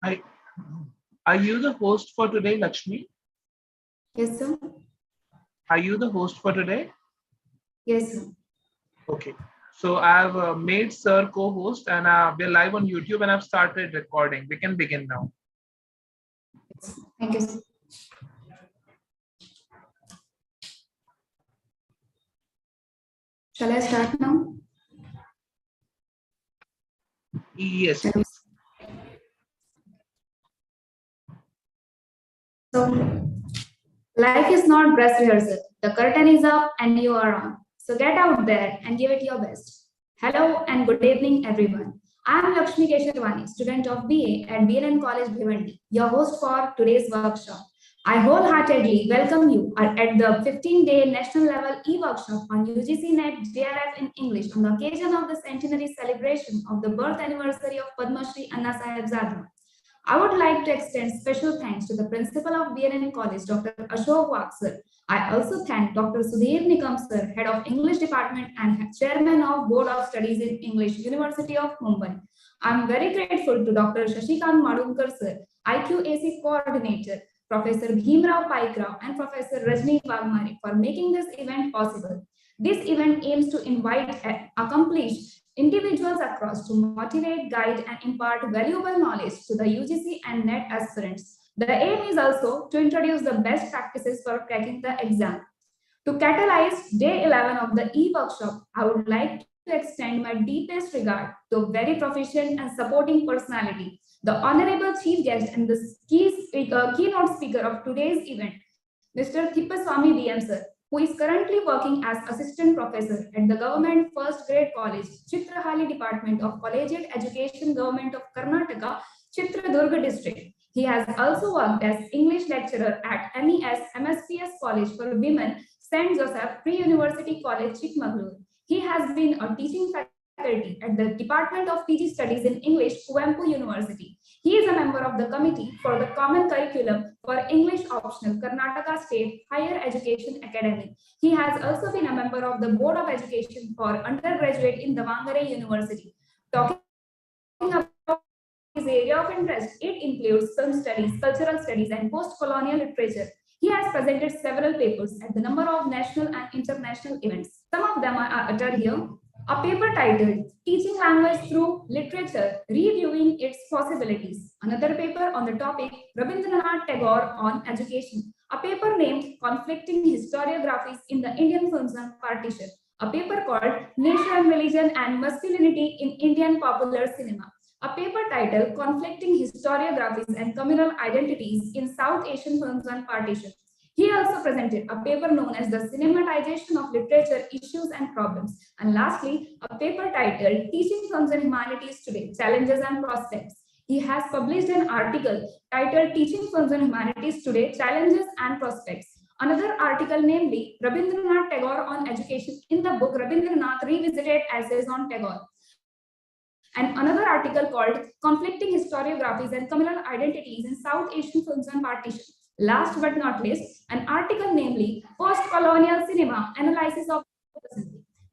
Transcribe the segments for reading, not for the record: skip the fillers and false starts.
I, are you the host for today, Lakshmi? Yes, sir. Are you the host for today? Yes, sir. Okay. So I've made Sir co-host and we're live on YouTube and I've started recording. We can begin now. Thank you, sir. Shall I start now? Yes, please. So, life is not dress rehearsal. The curtain is up and you are on. So get out there and give it your best. Hello and good evening, everyone. I am Lakshmi Keshavani, student of BA at B.N.N.College, Bhiwandi, your host for today's workshop. I wholeheartedly welcome you at the 15-day national level e-workshop on UGC NET JRF in English on the occasion of the centenary celebration of the birth anniversary of Padma Shri Anna Sahibzada. I would like to extend special thanks to the principal of B.N.N.College, Dr. Ashok Waksar. I also thank Dr. Sudhir Nikam sir, head of English department and chairman of Board of Studies in English, University of Mumbai. I am very grateful to Dr. Shashikant Madhunkar sir, IQAC coordinator, Professor Bhimrao Paikrao, and Professor Rajni Wagmare for making this event possible. This event aims to invite accomplished individuals across to motivate, guide, and impart valuable knowledge to the UGC and NET aspirants. The aim is also to introduce the best practices for cracking the exam. To catalyze day 11 of the e-workshop, I would like to extend my deepest regard to a very proficient and supporting personality, the Honorable Chief Guest and the keynote speaker of today's event, Mr. Thippaswamy BM sir, who is currently working as Assistant Professor at the Government First Grade College, Chitrahali Department of Collegiate Education, Government of Karnataka, Chitradurga District. He has also worked as English lecturer at MES MSPS College for Women, St. Joseph Pre-University College, Chikmagalur. He has been a teaching faculty at the Department of PG Studies in English, Kuvempu University. He is a member of the Committee for the Common Curriculum for English Optional, Karnataka State Higher Education Academy. He has also been a member of the Board of Education for Undergraduate in Davangere University. Talking about his area of interest, it includes film studies, cultural studies, and post-colonial literature. He has presented several papers at the number of national and international events. Some of them are uttered here. A paper titled Teaching Language Through Literature, Reviewing Its Possibilities. Another paper on the topic Rabindranath Tagore on Education. A paper named Conflicting Historiographies in the Indian Films and Partition. A paper called Nation, Religion and Masculinity in Indian Popular Cinema. A paper titled Conflicting Historiographies and Communal Identities in South Asian Films and Partition. He also presented a paper known as the Cinematization of Literature Issues and Problems. And lastly, a paper titled Teaching Films and Humanities Today, Challenges and Prospects. He has published an article titled Teaching Films and Humanities Today, Challenges and Prospects. Another article, namely Rabindranath Tagore on Education, in the book Rabindranath Revisited Essays on Tagore. And another article called Conflicting Historiographies and Communal Identities in South Asian Films and Partition. Last but not least, an article namely Post-Colonial Cinema, Analysis of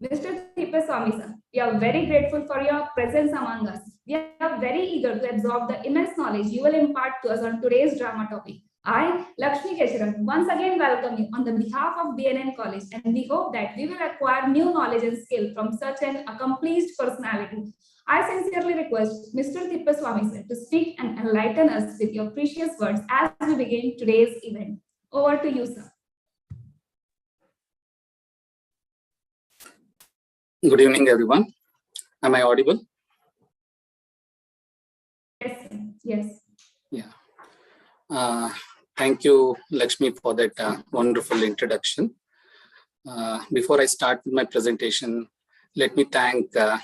Mr. Thippaswamy sir, we are very grateful for your presence among us. We are very eager to absorb the immense knowledge you will impart to us on today's drama topic. I, Lakshmi Kesharan, once again welcome you on the behalf of B.N.N.College, and we hope that we will acquire new knowledge and skill from such an accomplished personality. I sincerely request Mr. Thippaswamy sir to speak and enlighten us with your precious words as we begin today's event. Over to you, sir. Good evening, everyone. Am I audible? Yes, sir. Yes. Yeah. Thank you, Lakshmi, for that wonderful introduction. Before I start with my presentation, let me thank the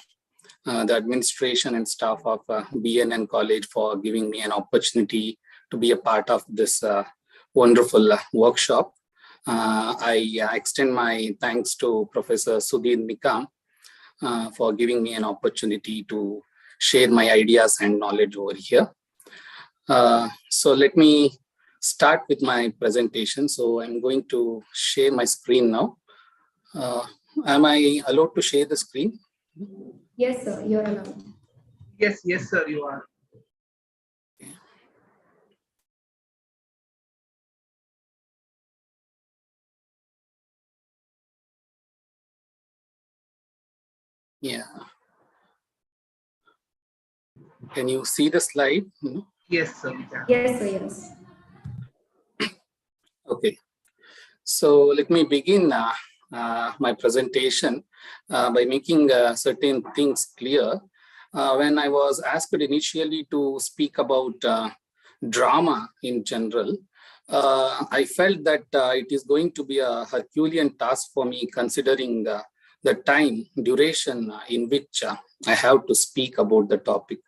administration and staff of B.N.N.College for giving me an opportunity to be a part of this wonderful workshop. I extend my thanks to Professor Sudhir Nikam for giving me an opportunity to share my ideas and knowledge over here. So let me start with my presentation. So I'm going to share my screen now. Am I allowed to share the screen? Yes, sir, you're allowed. Yes, sir, you are. Yeah. Can you see the slide? Yes, sir. We can. Yes, sir, yes. Okay. So let me begin my presentation by making certain things clear. When I was asked initially to speak about drama in general, I felt that it is going to be a Herculean task for me, considering the time duration in which I have to speak about the topic.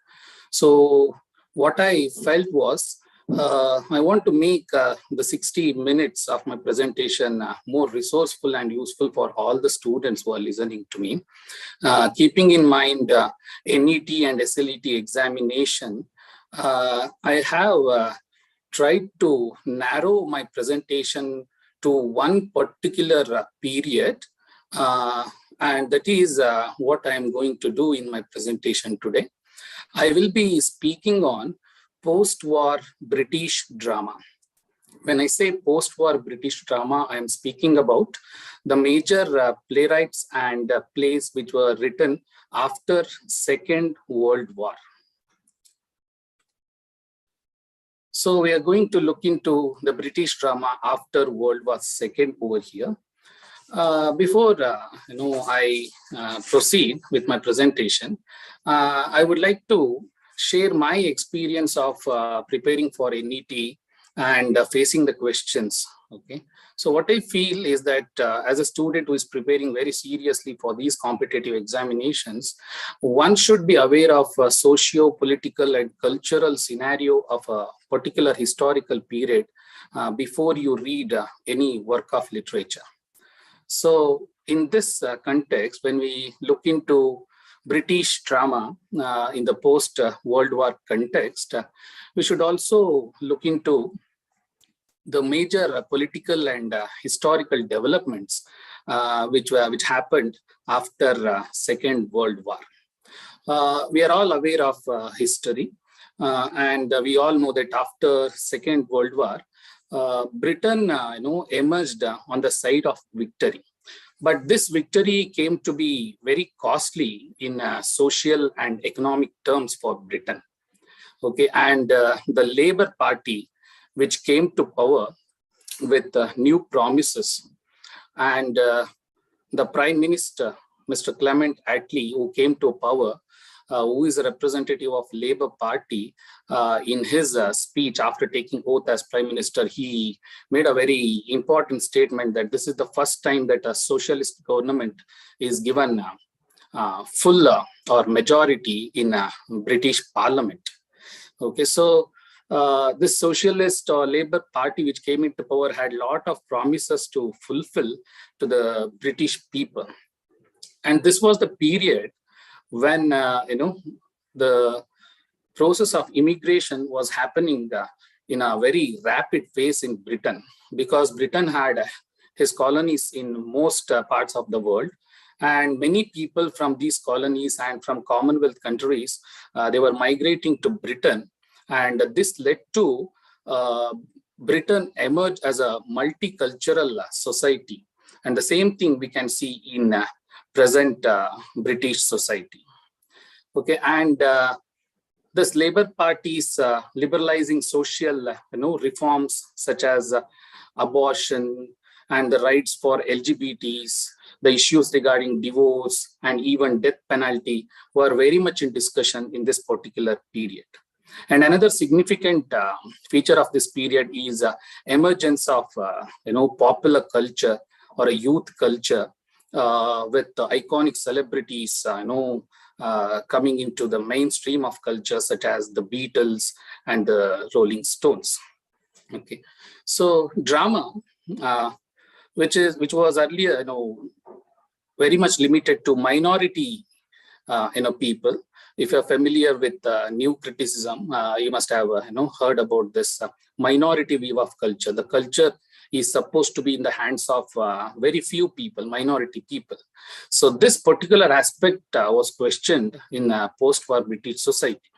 So what I felt was, I want to make the 60 minutes of my presentation more resourceful and useful for all the students who are listening to me. Keeping in mind NET and SLET examination, I have tried to narrow my presentation to one particular period, and that is what I am going to do in my presentation today. I will be speaking on post-war British drama. When I say post-war British drama, I am speaking about the major playwrights and plays which were written after Second World War. So we are going to look into the British drama after World War II over here. Before I proceed with my presentation, I would like to share my experience of preparing for NET and facing the questions. Okay, so what I feel is that as a student who is preparing very seriously for these competitive examinations, one should be aware of socio-political and cultural scenario of a particular historical period before you read any work of literature. So in this context, when we look into British drama in the post-World War context, we should also look into the major political and historical developments which happened after Second World War. We are all aware of history, and we all know that after Second World War, Britain emerged on the side of victory. But this victory came to be very costly in social and economic terms for Britain. Okay, and the Labour Party, which came to power with new promises, and the Prime Minister, Mr. Clement Attlee, who came to power, who is a representative of Labour Party, in his speech after taking oath as Prime Minister, he made a very important statement that this is the first time that a socialist government is given full or majority in British Parliament. Okay, so this socialist or Labour Party which came into power had a lot of promises to fulfill to the British people. And this was the period when the process of immigration was happening in a very rapid phase in Britain, because Britain had his colonies in most parts of the world, and many people from these colonies and from Commonwealth countries, they were migrating to Britain, and this led to Britain emerge as a multicultural society. And the same thing we can see in present British society. Okay, and this Labour Party's liberalizing social reforms such as abortion and the rights for LGBTs, the issues regarding divorce and even death penalty were very much in discussion in this particular period. And another significant feature of this period is emergence of popular culture or a youth culture with iconic celebrities coming into the mainstream of culture, such as the Beatles and the Rolling Stones. Okay, so drama, which was earlier very much limited to minority people. If you're familiar with new criticism, you must have heard about this minority view of culture. The culture is supposed to be in the hands of very few people, minority people. So this particular aspect was questioned in post-war British society.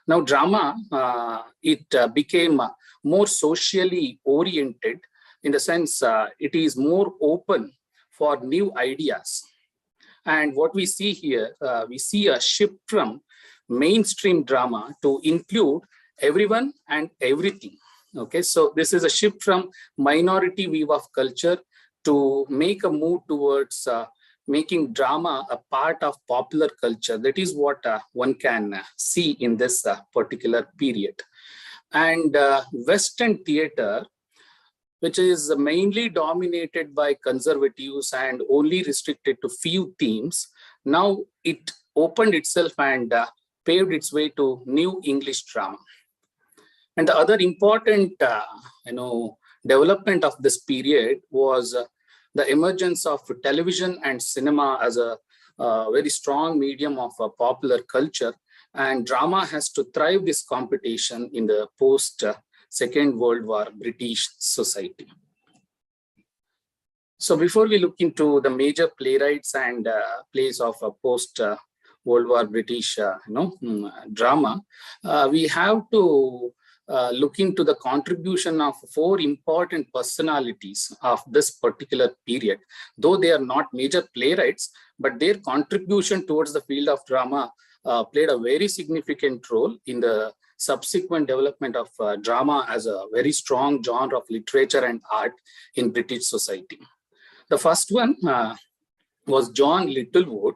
Now drama, it became more socially oriented, in the sense it is more open for new ideas. And what we see here, we see a shift from mainstream drama to include everyone and everything. Okay, so this is a shift from minority view of culture to make a move towards making drama a part of popular culture. That is what one can see in this particular period. And Western theater, which is mainly dominated by conservatives and only restricted to few themes, now it opened itself and paved its way to new English drama. And the other important, development of this period was the emergence of television and cinema as a very strong medium of popular culture. And drama has to thrive this competition in the post Second World War British society. So before we look into the major playwrights and plays of post World War British drama, we have to look into the contribution of four important personalities of this particular period. Though they are not major playwrights, but their contribution towards the field of drama played a very significant role in the subsequent development of drama as a very strong genre of literature and art in British society. The first one was John Littlewood,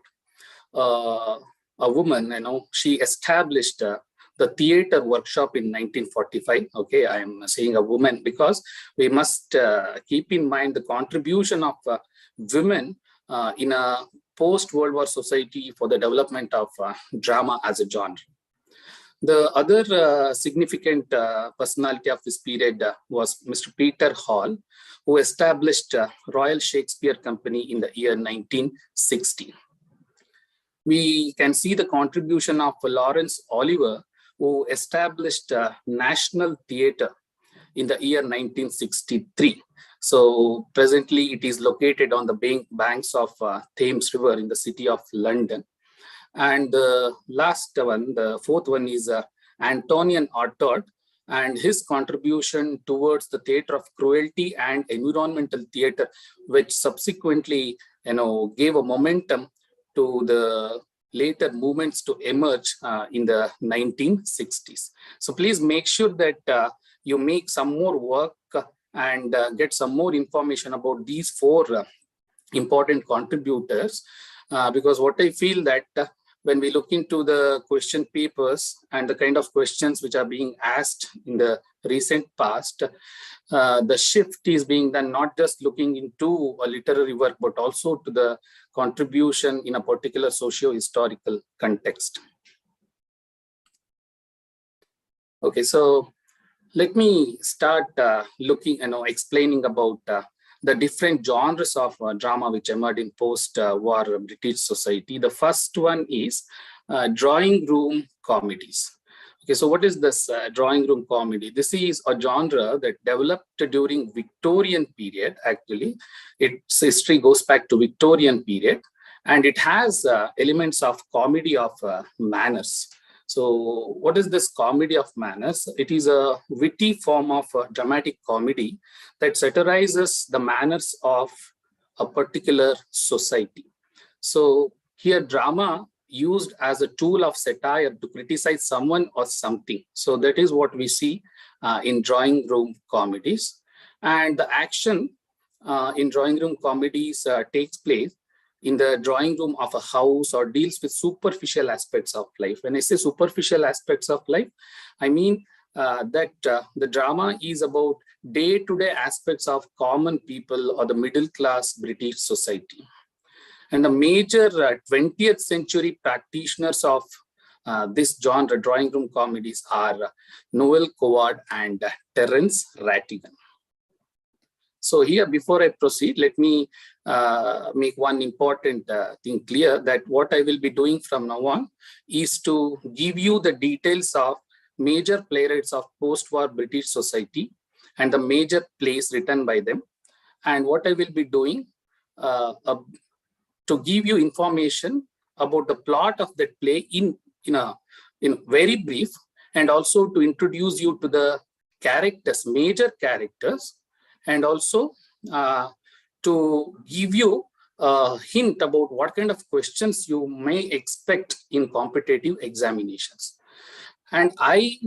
a woman. She established the theater workshop in 1945. Okay, I am saying a woman because we must keep in mind the contribution of women in a post-World War society for the development of drama as a genre. The other significant personality of this period was Mr. Peter Hall, who established Royal Shakespeare Company in the year 1960. We can see the contribution of Lawrence Oliver, who established National Theatre in the year 1963. So presently it is located on the banks of Thames River in the city of London. And the last one, the fourth one, is Antonian Artaud, and his contribution towards the theatre of cruelty and environmental theatre, which subsequently gave a momentum to the later movements to emerge in the 1960s. So please make sure that you make some more work and get some more information about these four important contributors, because what I feel that when we look into the question papers and the kind of questions which are being asked in the recent past, the shift is being done not just looking into a literary work, but also to the contribution in a particular socio-historical context. Okay, so let me start explaining about the different genres of drama which emerged in post-war British society. The first one is drawing room comedies. Okay, so what is this drawing room comedy? This is a genre that developed during Victorian period. Actually, its history goes back to Victorian period, and it has elements of comedy of manners. So what is this comedy of manners? It is a witty form of dramatic comedy that satirizes the manners of a particular society. So here drama used as a tool of satire to criticize someone or something. So that is what we see in drawing room comedies. And the action in drawing room comedies takes place in the drawing room of a house or deals with superficial aspects of life. When I say superficial aspects of life, I mean that the drama is about day-to-day aspects of common people or the middle-class British society. And the major 20th century practitioners of this genre, drawing room comedies, are Noel Coward and Terence Rattigan. So here, before I proceed, let me make one important thing clear, that what I will be doing from now on is to give you the details of major playwrights of post-war British society and the major plays written by them. And what I will be doing to give you information about the plot of that play in very brief, and also to introduce you to the characters, major characters, and also to give you a hint about what kind of questions you may expect in competitive examinations. And I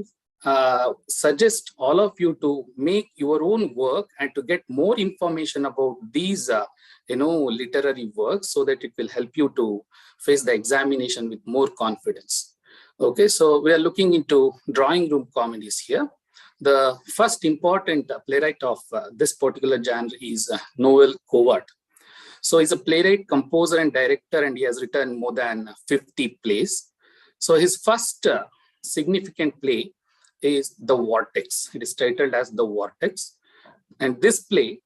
suggest all of you to make your own work and to get more information about these literary works, so that it will help you to face the examination with more confidence. Okay, so we are looking into drawing room comedies here. The first important playwright of this particular genre is Noel Coward. So he's a playwright, composer, and director, and he has written more than 50 plays. So his first significant play is The Vortex. It is titled as The Vortex. And this play,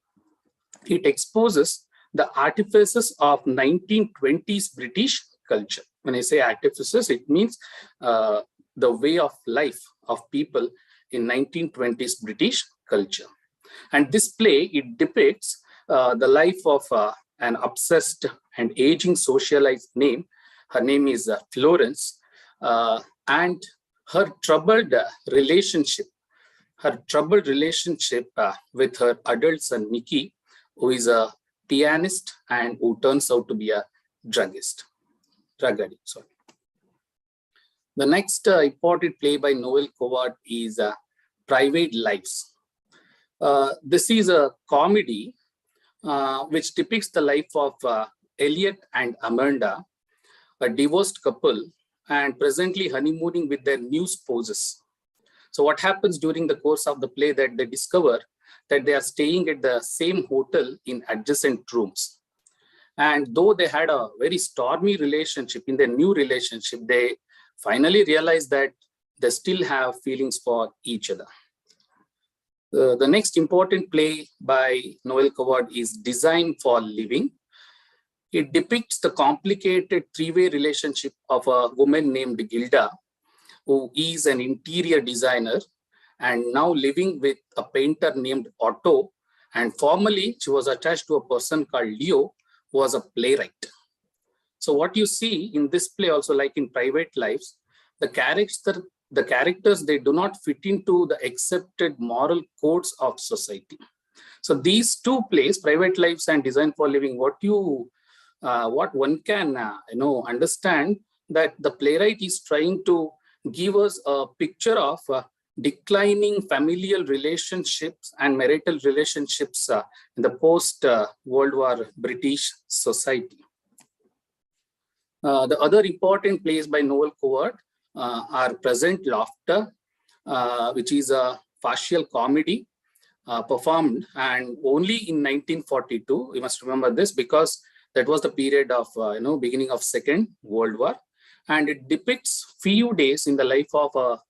it exposes the artifices of 1920s British culture. When I say artifices, it means the way of life of people in 1920s British culture. And this play, it depicts the life of an obsessed and aging socialite name. Her name is Florence, and her troubled relationship with her adult son Nicky, who is a pianist and who turns out to be a drug addict. Sorry. The next important play by Noel Coward is Private Lives. This is a comedy which depicts the life of Elliot and Amanda, a divorced couple, and presently honeymooning with their new spouses. So what happens during the course of the play, that they discover that they are staying at the same hotel in adjacent rooms. And though they had a very stormy relationship, in their new relationship, they finally realize that they still have feelings for each other. The next important play by Noel Coward is Design for Living. It depicts the complicated three-way relationship of a woman named Gilda, who is an interior designer and now living with a painter named Otto. And formerly, she was attached to a person called Leo, who was a playwright. So what you see in this play also, like in Private Lives, the characters, they do not fit into the accepted moral codes of society. So these two plays, Private Lives and Design for Living, what one can understand, that the playwright is trying to give us a picture of declining familial relationships and marital relationships in the post-World War British society. The other important plays by Noel Coward are Present Laughter, which is a farcical comedy performed and only in 1942. You must remember this because that was the period of beginning of Second World War, and it depicts few days in the life of a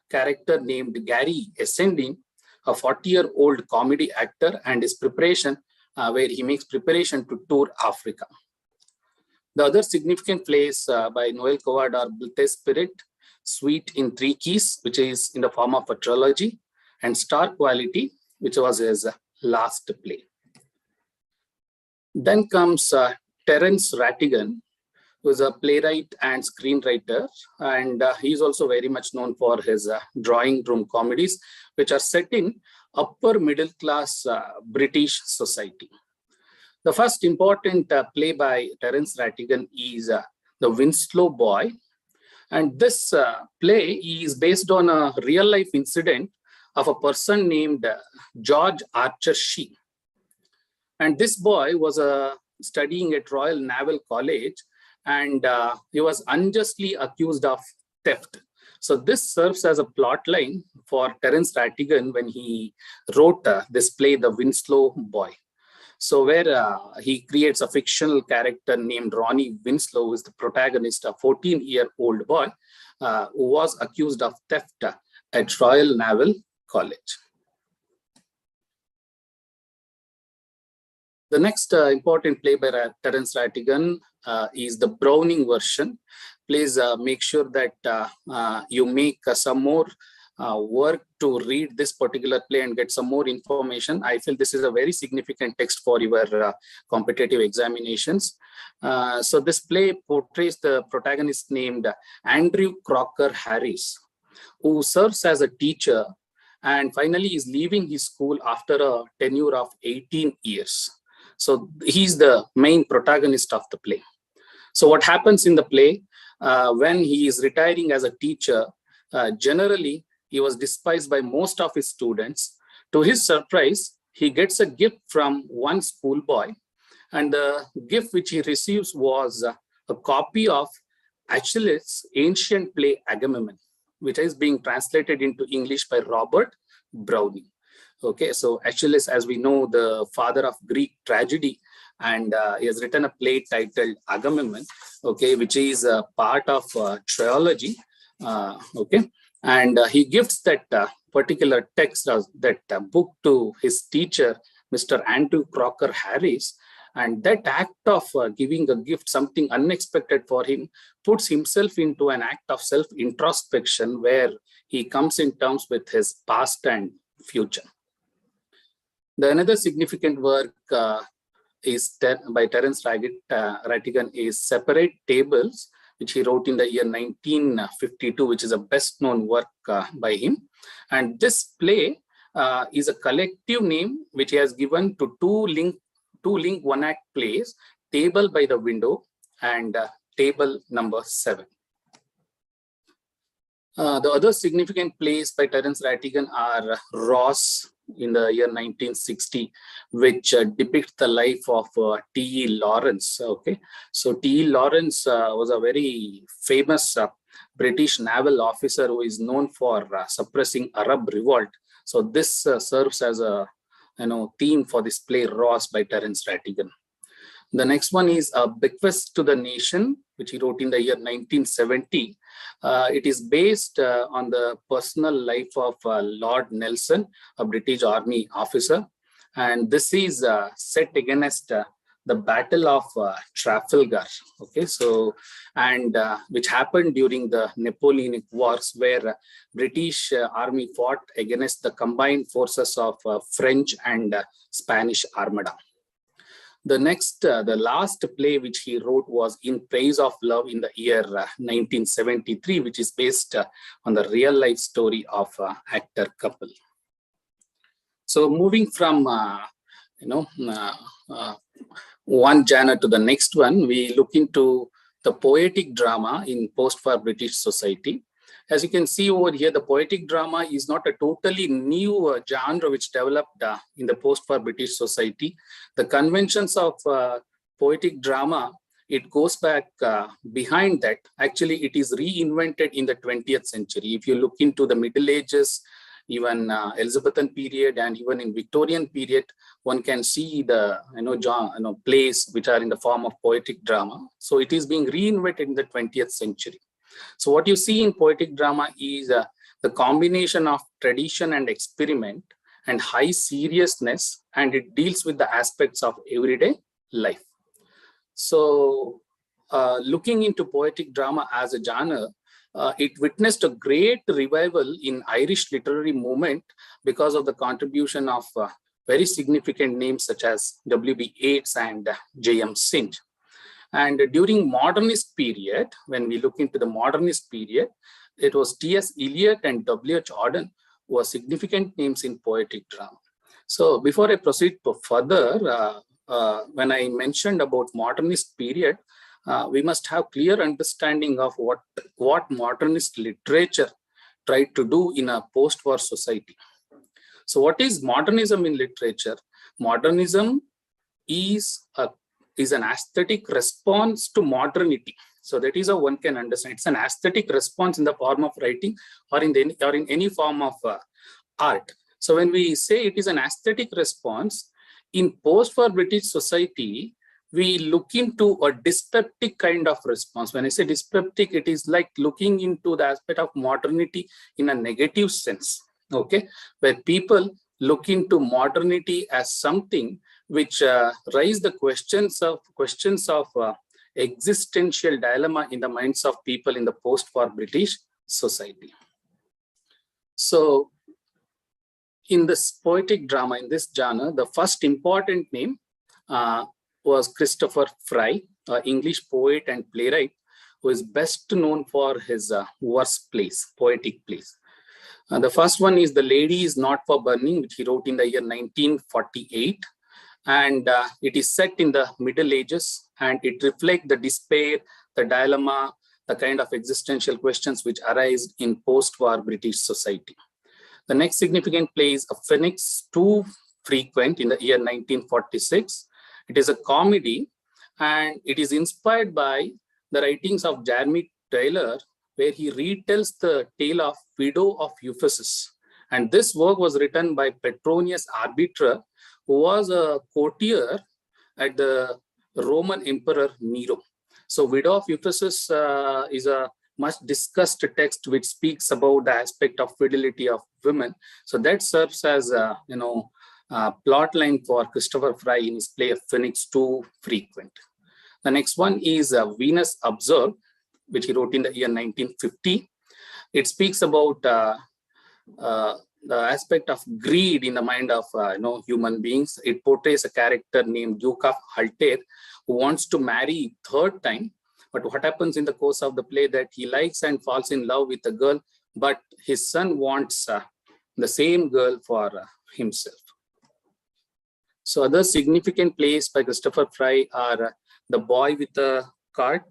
character named Gary Essendin, a 40-year-old comedy actor, and his preparation where he makes preparation to tour Africa. The other significant plays by Noel Coward are Bulte Spirit, Suite in Three Keys, which is in the form of a trilogy, and Star Quality, which was his last play. Then comes Terence Rattigan, who is a playwright and screenwriter, and he is also very much known for his drawing room comedies, which are set in upper middle class British society. The first important play by Terence Rattigan is The Winslow Boy, and this play is based on a real-life incident of a person named George Archer Shee. And this boy was studying at Royal Naval College, and he was unjustly accused of theft. So this serves as a plot line for Terence Rattigan when he wrote this play, The Winslow Boy. So where he creates a fictional character named Ronnie Winslow, who is the protagonist, a 14-year-old boy who was accused of theft at Royal Naval College. The next important play by Terence Rattigan is the Browning version. Please make sure that you make some more work to read this particular play and get some more information. I feel this is a very significant text for your competitive examinations. So this play portrays the protagonist named Andrew Crocker Harris, who serves as a teacher and finally is leaving his school after a tenure of 18 years. So he's the main protagonist of the play. So what happens in the play, when he is retiring as a teacher, generally he was despised by most of his students. To his surprise, he gets a gift from one schoolboy, and the gift which he receives was a copy of Achilles' ancient play Agamemnon, which is being translated into English by Robert Browning. Okay, so Achilles, as we know, the father of Greek tragedy, and he has written a play titled Agamemnon, okay, which is a part of Trilogy, okay, and he gifts that particular text, that book to his teacher, Mr. Andrew Crocker Harris, and that act of giving a gift, something unexpected for him, puts himself into an act of self-introspection where he comes in terms with his past and future. The another significant work is by Terence Rattigan is Separate Tables, which he wrote in the year 1952, which is a best-known work by him. And this play is a collective name which he has given to two link one-act plays, Table by the Window and Table number 7. The other significant plays by Terence Rattigan are Ross in the year 1960, which depicts the life of T.E. Lawrence. Okay, so T.E. Lawrence was a very famous British naval officer who is known for suppressing Arab revolt. So this serves as a theme for this play Ross by Terence Rattigan. The next one is A Bequest to the Nation, which he wrote in the year 1970. It is based on the personal life of Lord Nelson, a British Army officer. And this is set against the Battle of Trafalgar, okay, so, and which happened during the Napoleonic Wars, where British Army fought against the combined forces of French and Spanish Armada. The next, the last play which he wrote was In Praise of Love in the year 1973, which is based on the real life story of actor couple. So moving from, one genre to the next one, we look into the poetic drama in post-war British society. As you can see over here, the poetic drama is not a totally new genre which developed in the post-war British society. The conventions of poetic drama, it goes back behind that. Actually, it is reinvented in the 20th century. If you look into the Middle Ages, even Elizabethan period, and even in Victorian period, one can see the plays which are in the form of poetic drama. So it is being reinvented in the 20th century. So what you see in poetic drama is the combination of tradition and experiment and high seriousness, and it deals with the aspects of everyday life. So looking into poetic drama as a genre, it witnessed a great revival in Irish literary movement because of the contribution of very significant names such as W.B. Yeats and J.M. Synge. And during modernist period, when we look into the modernist period, it was T.S. Eliot and W.H. Auden who were significant names in poetic drama. So before I proceed further, when I mentioned about modernist period, we must have clear understanding of what modernist literature tried to do in a post-war society. So what is modernism in literature? Modernism is an aesthetic response to modernity. So that is how one can understand. It's an aesthetic response in the form of writing or in any form of art. So when we say it is an aesthetic response, in post-war British society, we look into a dyspeptic kind of response. When I say dyspeptic, it is like looking into the aspect of modernity in a negative sense, okay? Where people look into modernity as something which raise the questions of existential dilemma in the minds of people in the post-war British society. So in this poetic drama, in this genre, the first important name was Christopher Fry, an English poet and playwright who is best known for his verse plays, poetic plays. The first one is The Lady is Not for Burning, which he wrote in the year 1948. and it is set in the Middle Ages, and it reflects the despair, the dilemma, the kind of existential questions which arise in post-war British society. The next significant play is A Phoenix, Too Frequent, in the year 1946. It is a comedy, and it is inspired by the writings of Jeremy Taylor, where he retells the tale of widow of Ephesus. And this work was written by Petronius Arbiter, who was a courtier at the Roman Emperor Nero. So widow of Ephesus is a much discussed text which speaks about the aspect of fidelity of women. So that serves as a plot line for Christopher Fry in his play A Phoenix, Too Frequent. The next one is Venus Observed, which he wrote in the year 1950. It speaks about the aspect of greed in the mind of human beings. It portrays a character named Duke of Altair who wants to marry third time. But what happens in the course of the play that he likes and falls in love with a girl, but his son wants the same girl for himself. So other significant plays by Christopher Fry are The Boy with a Cart,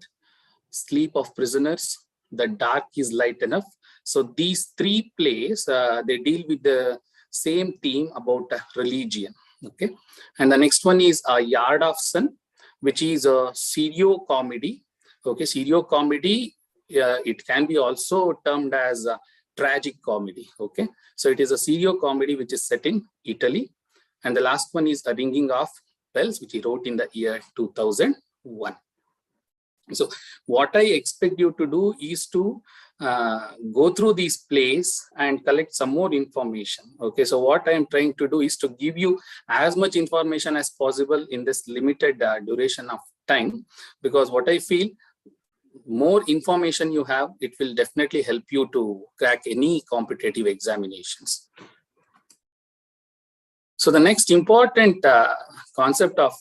Sleep of Prisoners, The Dark is Light Enough. So these three plays, they deal with the same theme about religion. Okay, and the next one is A Yard of Sun, which is a serio comedy. Okay, serio comedy, it can be also termed as a tragic comedy. Okay, so it is a serio comedy which is set in Italy. And the last one is A Ringing of Bells, which he wrote in the year 2001. So what I expect you to do is to go through these plays and collect some more information. Okay, so what I am trying to do is to give you as much information as possible in this limited duration of time, because what I feel, more information you have, it will definitely help you to crack any competitive examinations. So the next important concept of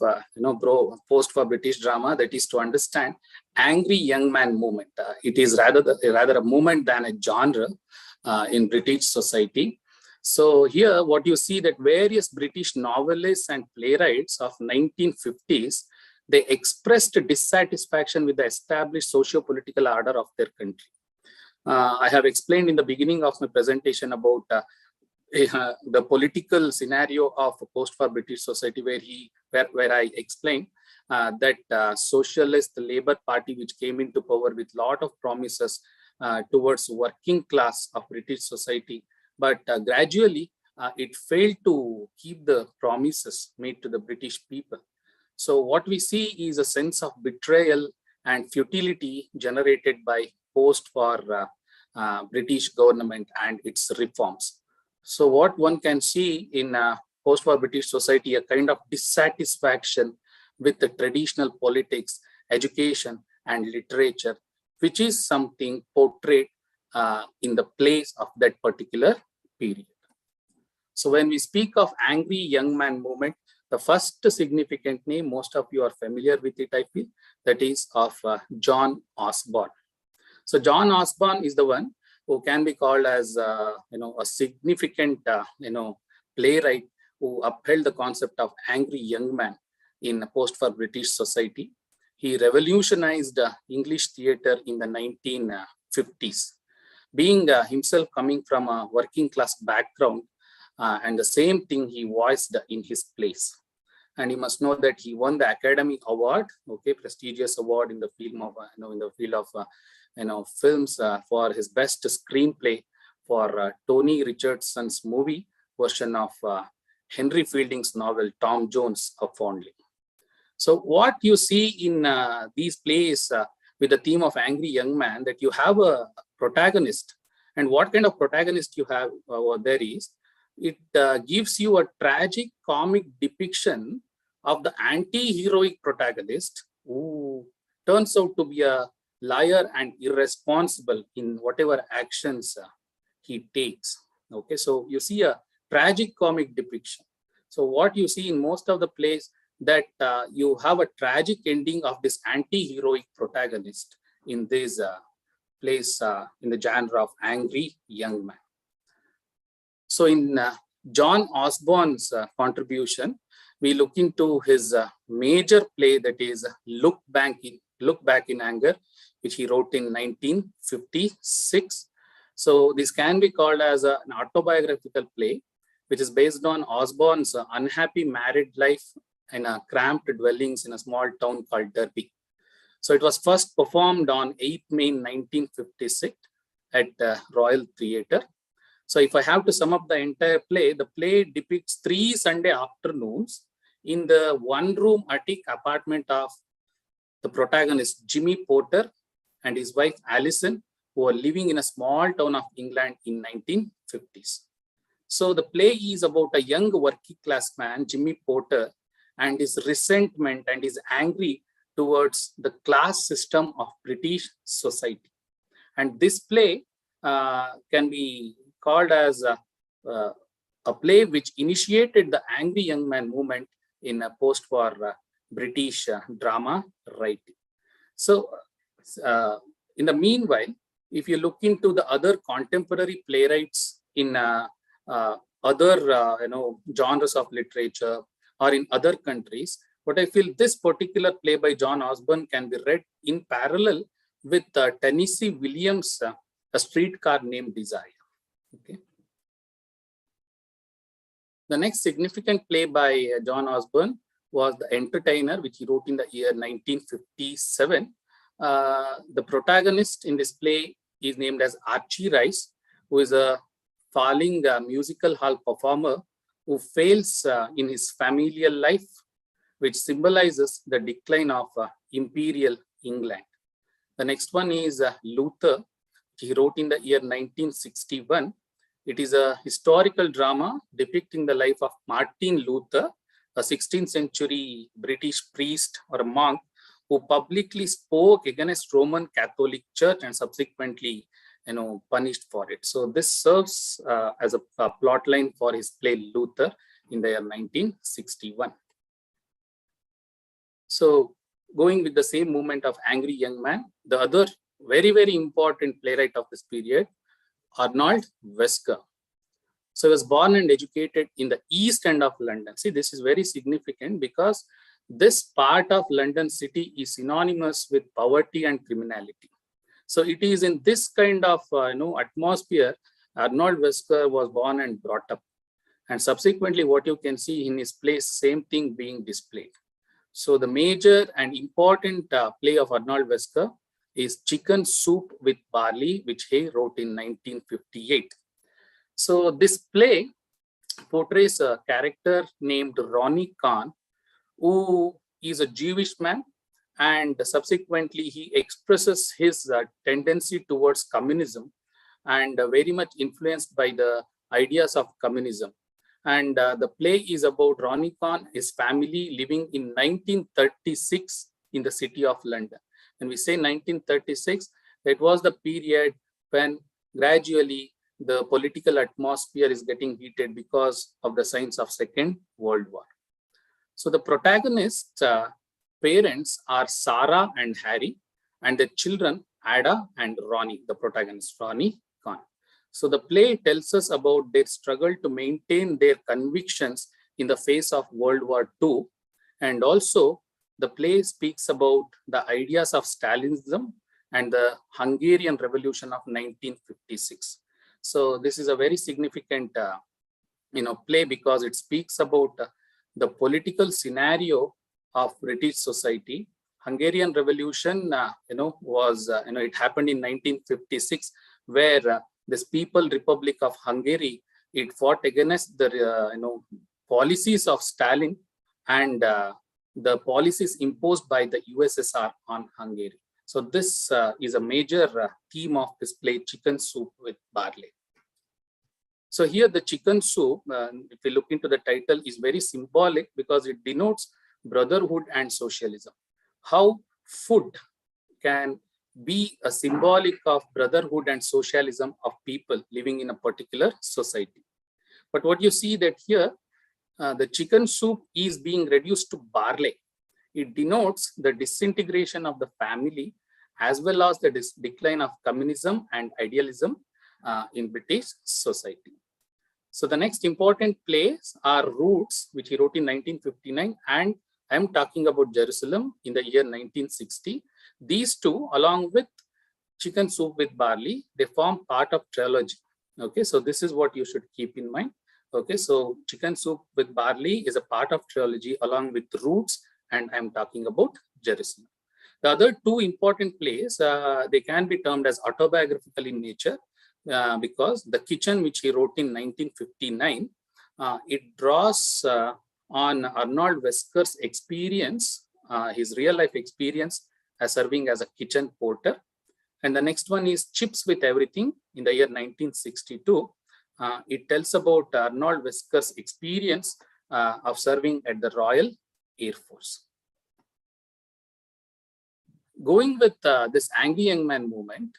post-war British drama, that is to understand angry young man movement. It is rather a movement than a genre in British society. So here, what you see that various British novelists and playwrights of 1950s, they expressed dissatisfaction with the established socio-political order of their country. I have explained in the beginning of my presentation about the political scenario of post-war British society, where I explained that socialist Labour Party, which came into power with a lot of promises towards working class of British society, but gradually it failed to keep the promises made to the British people. So what we see is a sense of betrayal and futility generated by post-war British government and its reforms. So what one can see in post-war British society, a kind of dissatisfaction with the traditional politics, education, and literature, which is something portrayed in the plays of that particular period. So when we speak of angry young man movement, the first significant name, most of you are familiar with it, I feel, that is of John Osborne. So John Osborne is the one who can be called as a significant playwright who upheld the concept of angry young man in post-war British society. He revolutionized English theatre in the 1950s. Being himself coming from a working class background, and the same thing he voiced in his plays. And you must know that he won the Academy Award, okay, prestigious award in the field of films for his best screenplay for Tony Richardson's movie version of Henry Fielding's novel Tom Jones, A Foundling. So what you see in these plays with the theme of angry young man, that you have a protagonist, and what kind of protagonist you have there is, it gives you a tragic comic depiction of the anti-heroic protagonist who turns out to be a liar and irresponsible in whatever actions he takes. Okay, so you see a tragic comic depiction. So what you see in most of the plays, that you have a tragic ending of this anti-heroic protagonist in this plays in the genre of angry young man. So in John Osborne's contribution, we look into his major play, that is Look Back in Anger, which he wrote in 1956. So this can be called as an autobiographical play, which is based on Osborne's unhappy married life in a cramped dwellings in a small town called Derby. So it was first performed on 8th May 1956 at Royal Theatre. So if I have to sum up the entire play, the play depicts 3 Sunday afternoons in the one-room attic apartment of the protagonist Jimmy Porter and his wife Alison, who are living in a small town of England in 1950s. So the play is about a young working class man, Jimmy Porter, and his resentment and his angry towards the class system of British society. And this play can be called as a play which initiated the angry young man movement in a post-war British drama writing. So in the meanwhile, if you look into the other contemporary playwrights in other genres of literature or in other countries, but I feel this particular play by John Osborne can be read in parallel with Tennessee Williams' A Streetcar Named Desire. Okay. The next significant play by John Osborne was The Entertainer, which he wrote in the year 1957. The protagonist in this play is named as Archie Rice, who is a falling musical hall performer who fails in his familial life, which symbolizes the decline of imperial England. The next one is Luther, which he wrote in the year 1961. It is a historical drama depicting the life of Martin Luther, a 16th century British priest or a monk who publicly spoke against Roman Catholic Church and subsequently punished for it. So this serves as a plot line for his play Luther in the year 1961. So going with the same movement of angry young man, the other very, very important playwright of this period, Arnold Wesker. So he was born and educated in the East End of London. See, this is very significant because this part of London city is synonymous with poverty and criminality. So it is in this kind of atmosphere Arnold Wesker was born and brought up. And subsequently, what you can see in his place, same thing being displayed. So the major and important play of Arnold Wesker is Chicken Soup with Barley, which he wrote in 1958. So this play portrays a character named Ronnie Kahn, who is a Jewish man, and subsequently he expresses his tendency towards communism and very much influenced by the ideas of communism. And the play is about Ronnie Kahn, his family living in 1936 in the city of London. When we say 1936, that was the period when gradually the political atmosphere is getting heated because of the signs of Second World War. So the protagonist's parents are Sarah and Harry, and their children, Ada and Ronnie, the protagonist, Ronnie Kahn. So the play tells us about their struggle to maintain their convictions in the face of World War II. And also the play speaks about the ideas of Stalinism and the Hungarian Revolution of 1956. So this is a very significant play because it speaks about the political scenario of British society. Hungarian Revolution, was, it happened in 1956, where this People Republic of Hungary, it fought against the, policies of Stalin and the policies imposed by the USSR on Hungary. So this is a major theme of this play, Chicken Soup with Barley. So here the chicken soup, if we look into the title, is very symbolic because it denotes brotherhood and socialism. How food can be a symbolic of brotherhood and socialism of people living in a particular society. But what you see that here, the chicken soup is being reduced to barley. It denotes the disintegration of the family as well as the decline of communism and idealism in British society. So the next important plays are Roots, which he wrote in 1959, and I'm talking about Jerusalem in the year 1960. These two, along with Chicken Soup with Barley, they form part of Trilogy. Okay, so this is what you should keep in mind. Okay, so Chicken Soup with Barley is a part of Trilogy along with Roots, and I'm talking about Jerusalem. The other two important plays, they can be termed as autobiographical in nature because The Kitchen, which he wrote in 1959, it draws on Arnold Wesker's experience, his real life experience as serving as a kitchen porter. And the next one is Chips with Everything in the year 1962. It tells about Arnold Wesker's experience of serving at the Royal Air Force. Going with this angry young man movement,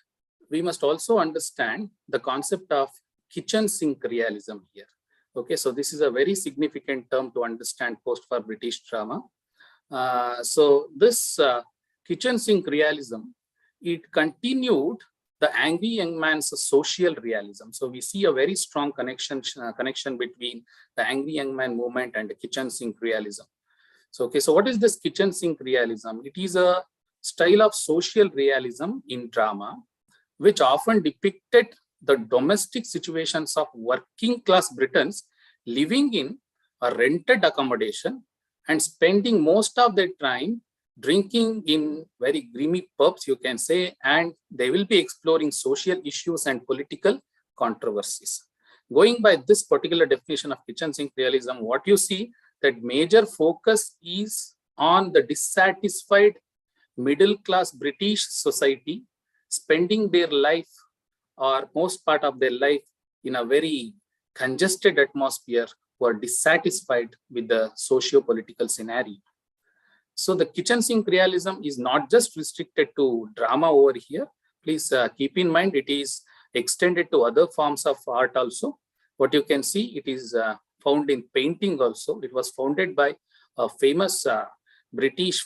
we must also understand the concept of kitchen sink realism here. Okay, so this is a very significant term to understand post-war British drama. So this kitchen sink realism, it continued the angry young man's social realism. So we see a very strong connection between the angry young man movement and the kitchen sink realism. So, okay, so what is this kitchen sink realism? It is a style of social realism in drama, which often depicted the domestic situations of working class Britons living in a rented accommodation and spending most of their time drinking in very grimy pubs, you can say, and they will be exploring social issues and political controversies. Going by this particular definition of kitchen sink realism, what you see that major focus is on the dissatisfied middle class British society spending their life or most part of their life in a very congested atmosphere, who are dissatisfied with the socio-political scenario. So the kitchen sink realism is not just restricted to drama over here. Please keep in mind it is extended to other forms of art also. What you can see, it is found in painting also. It was founded by a famous British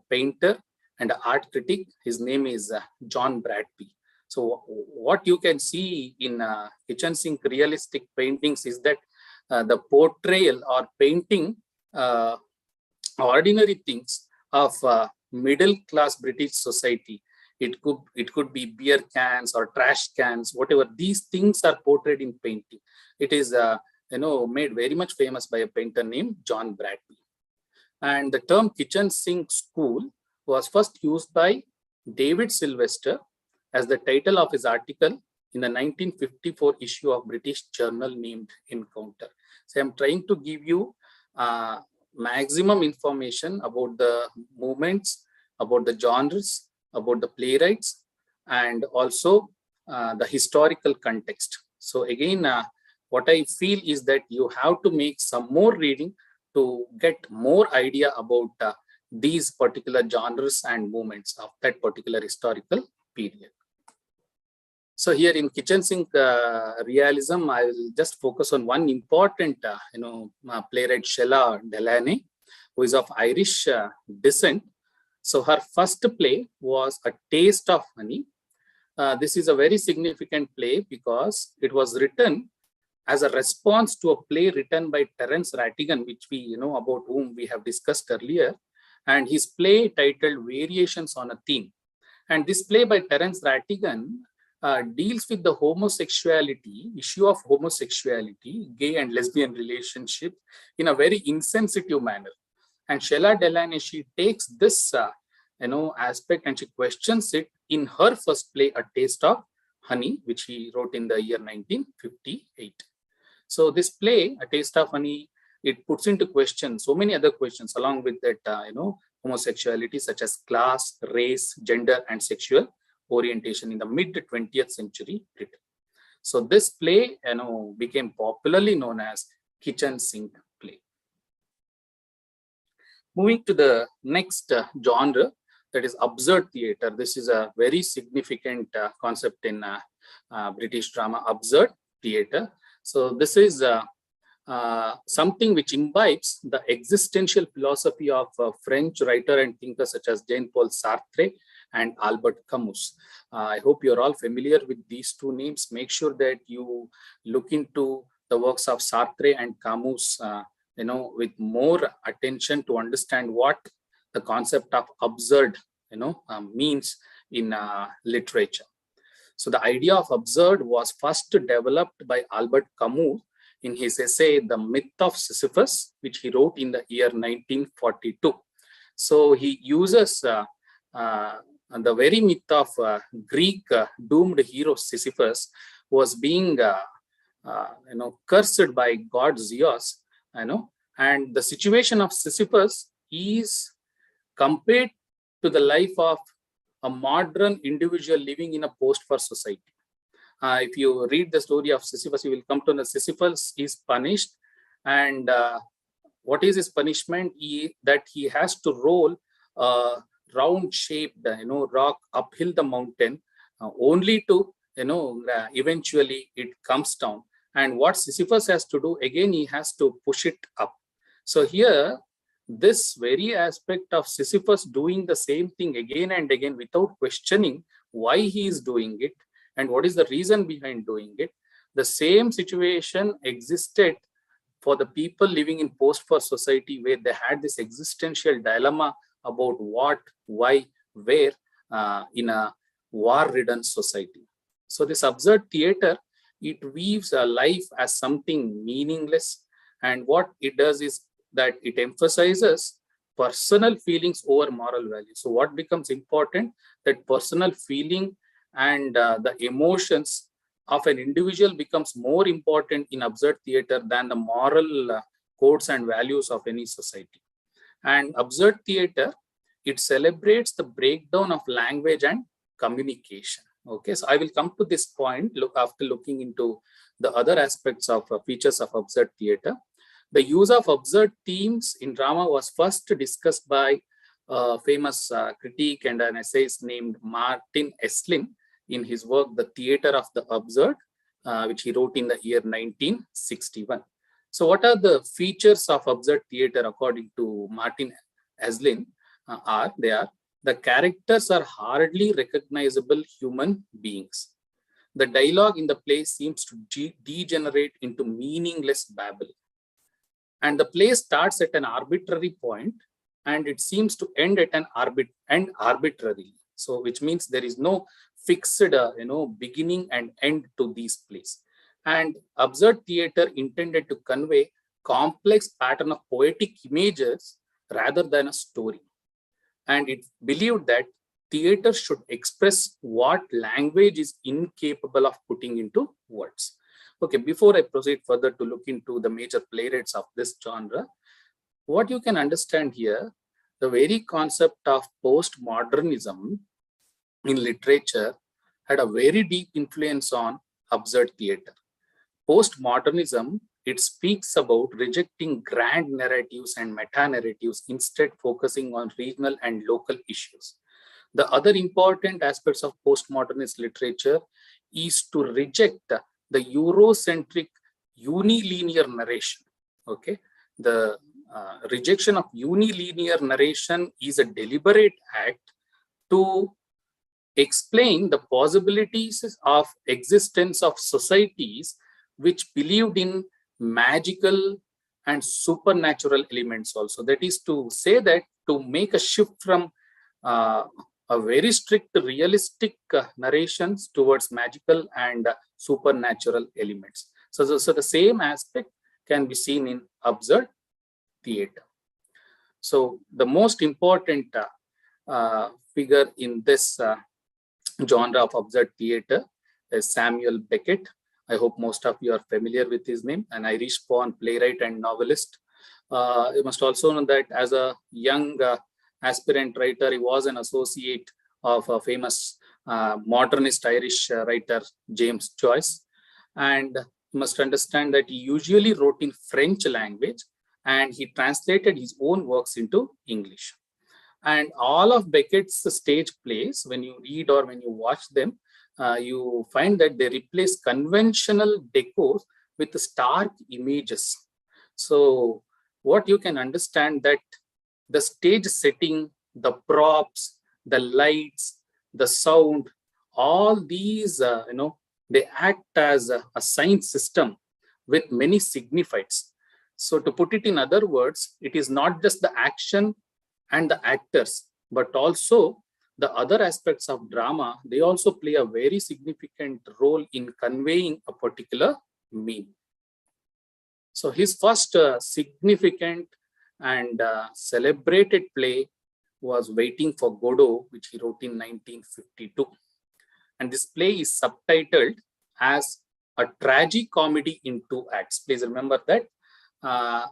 painter and art critic. His name is John Bradby. So what you can see in kitchen sink realistic paintings is that the portrayal or painting ordinary things of middle class British society. It could be beer cans or trash cans, whatever. These things are portrayed in painting. It is made very much famous by a painter named John Bradby. And the term kitchen sink school was first used by David Sylvester as the title of his article in the 1954 issue of British journal named Encounter. So I'm trying to give you maximum information about the movements, about the genres, about the playwrights, and also the historical context. So again, what I feel is that you have to make some more reading to get more idea about these particular genres and movements of that particular historical period. So here in kitchen sink realism, I will just focus on one important, playwright, Shella Delaney, who is of Irish descent. So her first play was A Taste of Honey. This is a very significant play because it was written as a response to a play written by Terence Rattigan, which we about whom we have discussed earlier, and his play titled Variations on a Theme. And this play by Terence Rattigan deals with the issue of homosexuality, gay and lesbian relationship in a very insensitive manner. And Shella Delaney, she takes this aspect and she questions it in her first play, A Taste of Honey, which he wrote in the year 1958. So this play, A Taste of Honey, it puts into question so many other questions along with that, homosexuality, such as class, race, gender, and sexual orientation in the mid-20th century Britain. So this play, became popularly known as kitchen sink play. Moving to the next genre, that is absurd theatre. This is a very significant concept in British drama, absurd theatre. So this is something which imbibes the existential philosophy of French writer and thinker such as Jean-Paul Sartre and Albert Camus. I hope you're all familiar with these two names. Make sure that you look into the works of Sartre and Camus, with more attention to understand what the concept of absurd, means in literature. So the idea of absurd was first developed by Albert Camus in his essay, The Myth of Sisyphus, which he wrote in the year 1942. So he uses the very myth of Greek doomed hero Sisyphus was being cursed by god Zeus, and the situation of Sisyphus is compared to the life of a modern individual living in a post-war society. If you read the story of Sisyphus, you will come to know Sisyphus is punished, and what is his punishment? That he has to roll a round-shaped, rock uphill the mountain, only to, eventually it comes down. And what Sisyphus has to do, again, he has to push it up. So here, this very aspect of Sisyphus doing the same thing again and again without questioning why he is doing it and what is the reason behind doing it, the same situation existed for the people living in post-war society, where they had this existential dilemma about what, why, where in a war-ridden society. So this absurd theater, it weaves a life as something meaningless, and what it does is that it emphasizes personal feelings over moral values. So what becomes important, that personal feeling and the emotions of an individual becomes more important in absurd theater than the moral codes and values of any society. And absurd theater, it celebrates the breakdown of language and communication. Okay, so I will come to this point after looking into the other aspects of features of absurd theater. The use of absurd themes in drama was first discussed by a famous critic and an essayist named Martin Esslin in his work, The Theater of the Absurd, which he wrote in the year 1961. So what are the features of absurd theater according to Martin Esslin? The characters are hardly recognizable human beings. The dialogue in the play seems to degenerate into meaningless babble. And the play starts at an arbitrary point and it seems to end at an arbitrarily. So which means there is no fixed beginning and end to these plays. And absurd theater intended to convey complex pattern of poetic images rather than a story. And it believed that theater should express what language is incapable of putting into words. Okay, before I proceed further to look into the major playwrights of this genre, what you can understand here, the very concept of postmodernism in literature had a very deep influence on absurd theater. Postmodernism, it speaks about rejecting grand narratives and meta-narratives, instead focusing on regional and local issues. The other important aspects of postmodernist literature is to reject the Eurocentric unilinear narration. Okay, the rejection of unilinear narration is a deliberate act to explain the possibilities of existence of societies which believed in magical and supernatural elements also. That is to say that to make a shift from a very strict realistic narrations towards magical and supernatural elements. So the same aspect can be seen in absurd theater. So the most important figure in this genre of absurd theater is Samuel Beckett. I hope most of you are familiar with his name, an Irish-born playwright and novelist. You must also know that as a young aspirant writer, he was an associate of a famous modernist Irish writer, James Joyce. And you must understand that he usually wrote in French language and he translated his own works into English. And all of Beckett's stage plays, when you read or when you watch them, you find that they replace conventional decors with stark images. So what you can understand that the stage setting, the props, the lights, the sound, all these, they act as a science system with many signifieds. So to put it in other words, it is not just the action and the actors, but also the other aspects of drama. They also play a very significant role in conveying a particular meaning. So his first significant and celebrated play was Waiting for Godot, which he wrote in 1952. And this play is subtitled as a tragicomedy in 2 acts. Please remember that.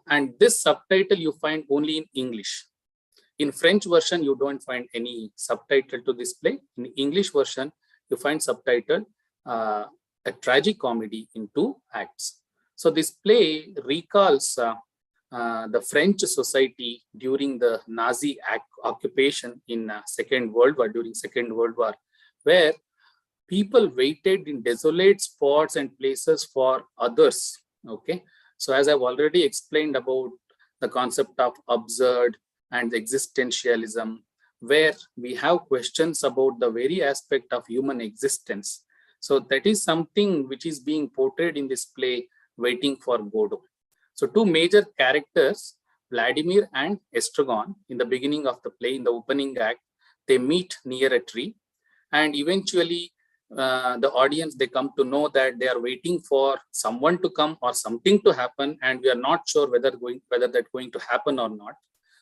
And this subtitle you find only in English. In French version, you don't find any subtitle to this play. In English version, you find subtitle a tragicomedy in 2 acts. So this play recalls the French society during the Nazi occupation in Second World War, during Second World War, where people waited in desolate spots and places for others. Okay, so as I've already explained about the concept of absurd and existentialism, where we have questions about the very aspect of human existence. So that is something which is being portrayed in this play, Waiting for Godot. So 2 major characters, Vladimir and Estragon, in the beginning of the play, in the opening act, they meet near a tree, and eventually the audience, they come to know that they are waiting for someone to come or something to happen, and we are not sure whether that's going to happen or not.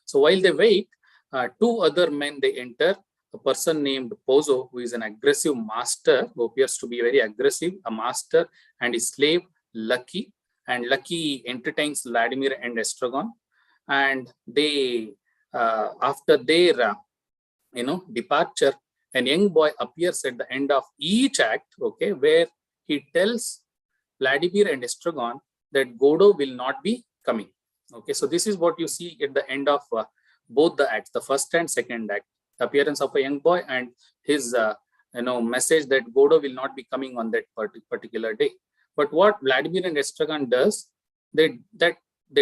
So while they wait, 2 other men, they enter, a person named Pozo, who is an aggressive master, who appears to be very aggressive, a master, and his slave Lucky. And Lucky entertains Vladimir and Estragon, and they after their departure, an young boy appears at the end of each act, okay, where he tells Vladimir and Estragon that Godot will not be coming. Okay, so this is what you see at the end of both the acts, the first and second act, the appearance of a young boy and his message that Godot will not be coming on that particular day. But what Vladimir and Estragon does, they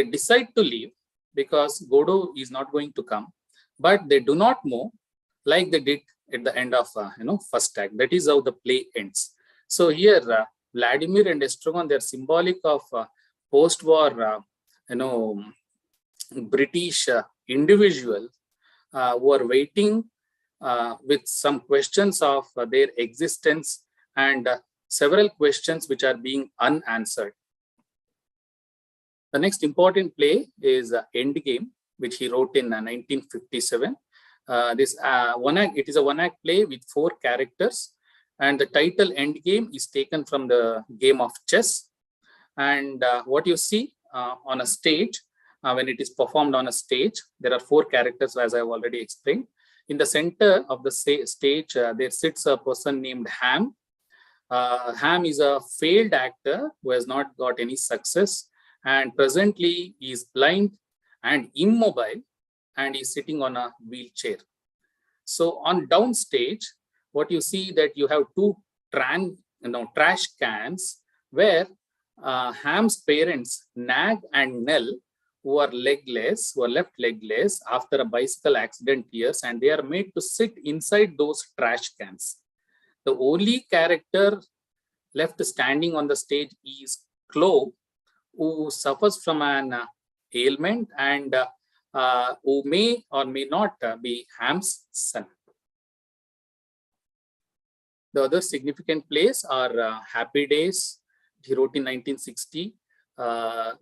decide to leave because Godot is not going to come, but they do not move like they did at the end of first act. That is how the play ends. So here Vladimir and Estragon, they are symbolic of post-war British individuals who are waiting with some questions of their existence and several questions which are being unanswered. The next important play is Endgame, which he wrote in 1957. This one act, it is a 1-act play with 4 characters, and the title Endgame is taken from the game of chess. And what you see on a stage, when it is performed on a stage, there are 4 characters, as I have already explained. In the center of the stage, there sits a person named Ham. Ham is a failed actor who has not got any success, and presently he is blind and immobile, and is sitting on a wheelchair. So on downstage, what you see that you have 2 trash cans where Ham's parents, Nag and Nell, who are left legless after a bicycle accident years, and they are made to sit inside those trash cans. The only character left standing on the stage is Chloe, who suffers from an ailment and who may or may not be Ham's son. The other significant plays are Happy Days, he wrote in 1960,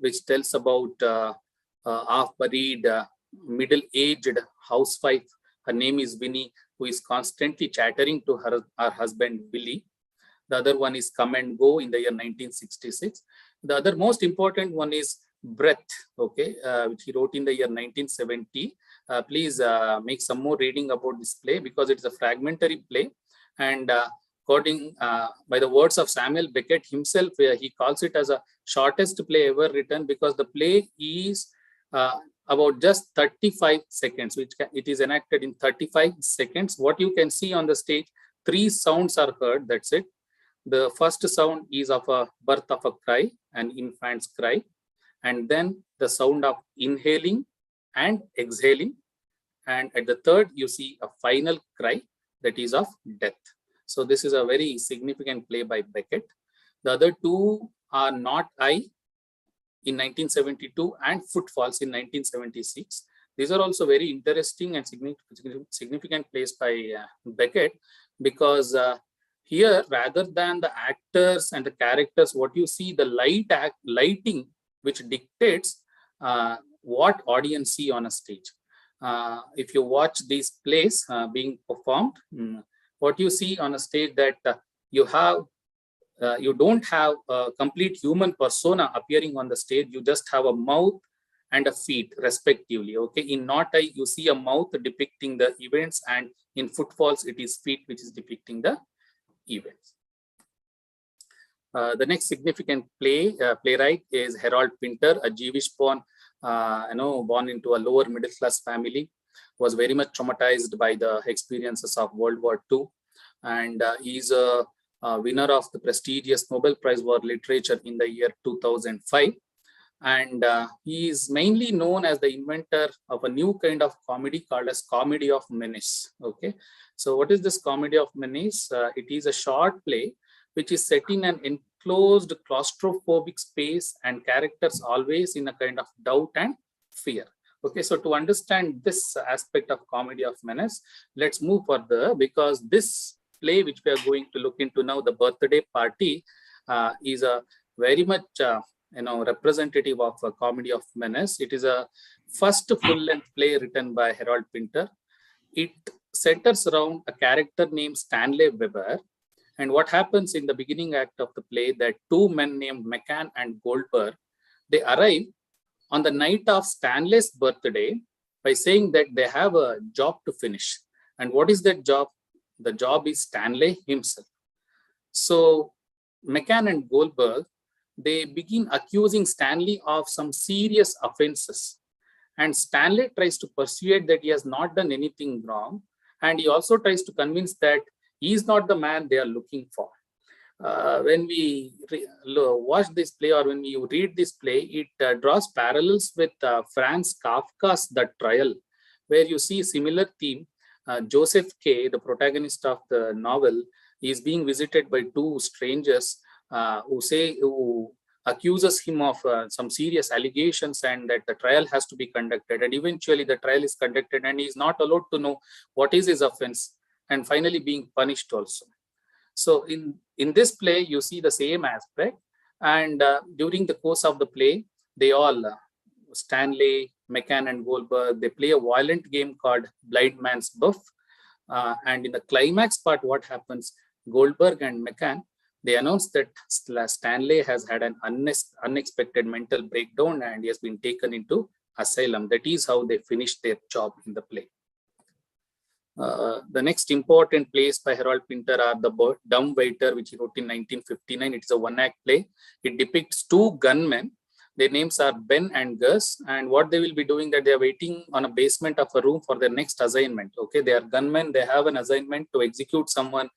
which tells about half-buried, middle-aged housewife. Her name is Winnie, who is constantly chattering to her husband, Billy. The other one is Come and Go in the year 1966. The other most important one is Breath, okay, which he wrote in the year 1970. Please make some more reading about this play because it is a fragmentary play. And according by the words of Samuel Beckett himself, he calls it as a shortest play ever written because the play is about just 35 seconds, which it is enacted in 35 seconds. What you can see on the stage, 3 sounds are heard, that's it. The first sound is of a birth of a cry, an infant's cry, and then the sound of inhaling and exhaling. And at the third, you see a final cry that is of death. So this is a very significant play by Beckett. The other 2 are Not I in 1972 and Footfalls in 1976. These are also very interesting and significant plays by Beckett, because here, rather than the actors and the characters, what you see, the lighting, which dictates what audience see on a stage. If you watch these plays being performed, what you see on a stage, that you don't have a complete human persona appearing on the stage. You just have a mouth and a feet respectively. Okay, in Not I, you see a mouth depicting the events, and in Footfalls, it is feet which is depicting the events. The next significant playwright is Harold Pinter, a Jewish born into a lower middle class family, was very much traumatized by the experiences of World War II, and he's a winner of the prestigious Nobel Prize for Literature in the year 2005. And he is mainly known as the inventor of a new kind of comedy called as comedy of menace. Okay, so what is this comedy of menace? It is a short play which is set in an enclosed claustrophobic space, and characters always in a kind of doubt and fear. Okay, so to understand this aspect of comedy of menace, let's move further, because this play which we are going to look into now, The Birthday Party, is a very much representative of a comedy of menace. It is a first full-length play written by Harold Pinter. It centers around a character named Stanley Weber. And what happens in the beginning act of the play, that two men named McCann and Goldberg, they arrive on the night of Stanley's birthday by saying that they have a job to finish. And what is that job? The job is Stanley himself. So McCann and Goldberg, they begin accusing Stanley of some serious offenses. And Stanley tries to persuade that he has not done anything wrong. And he also tries to convince that he is not the man they are looking for. When we watch this play, or when you read this play, it draws parallels with Franz Kafka's The Trial, where you see similar theme. Joseph K., the protagonist of the novel, is being visited by two strangers who accuses him of some serious allegations, and that the trial has to be conducted. And eventually the trial is conducted, and he is not allowed to know what is his offense, and finally being punished also. So in this play, you see the same aspect. And during the course of the play, they all, Stanley, McCann and Goldberg, they play a violent game called Blind Man's Buff. And in the climax part, what happens? Goldberg and McCann, they announce that Stanley has had an unexpected mental breakdown and he has been taken into asylum. That is how they finish their job in the play. The next important plays by Harold Pinter are The Dumb Waiter, which he wrote in 1959. It is a one-act play. It depicts two gunmen. Their names are Ben and Gus, and what they will be doing, that they are waiting on a basement of a room for their next assignment. Okay, they are gunmen. They have an assignment to execute someone,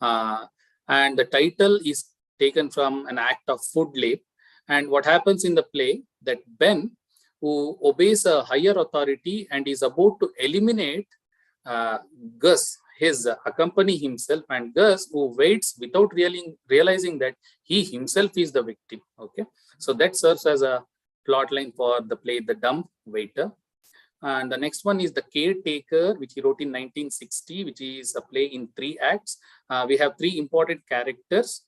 and the title is taken from an act of food rape. And what happens in the play, that Ben, who obeys a higher authority and is about to eliminate Gus, his accompany himself, and Gus, who waits without realizing that he himself is the victim. Okay, so that serves as a plot line for the play The Dumb Waiter. And the next one is The Caretaker, which he wrote in 1960, which is a play in 3 acts. We have 3 important characters.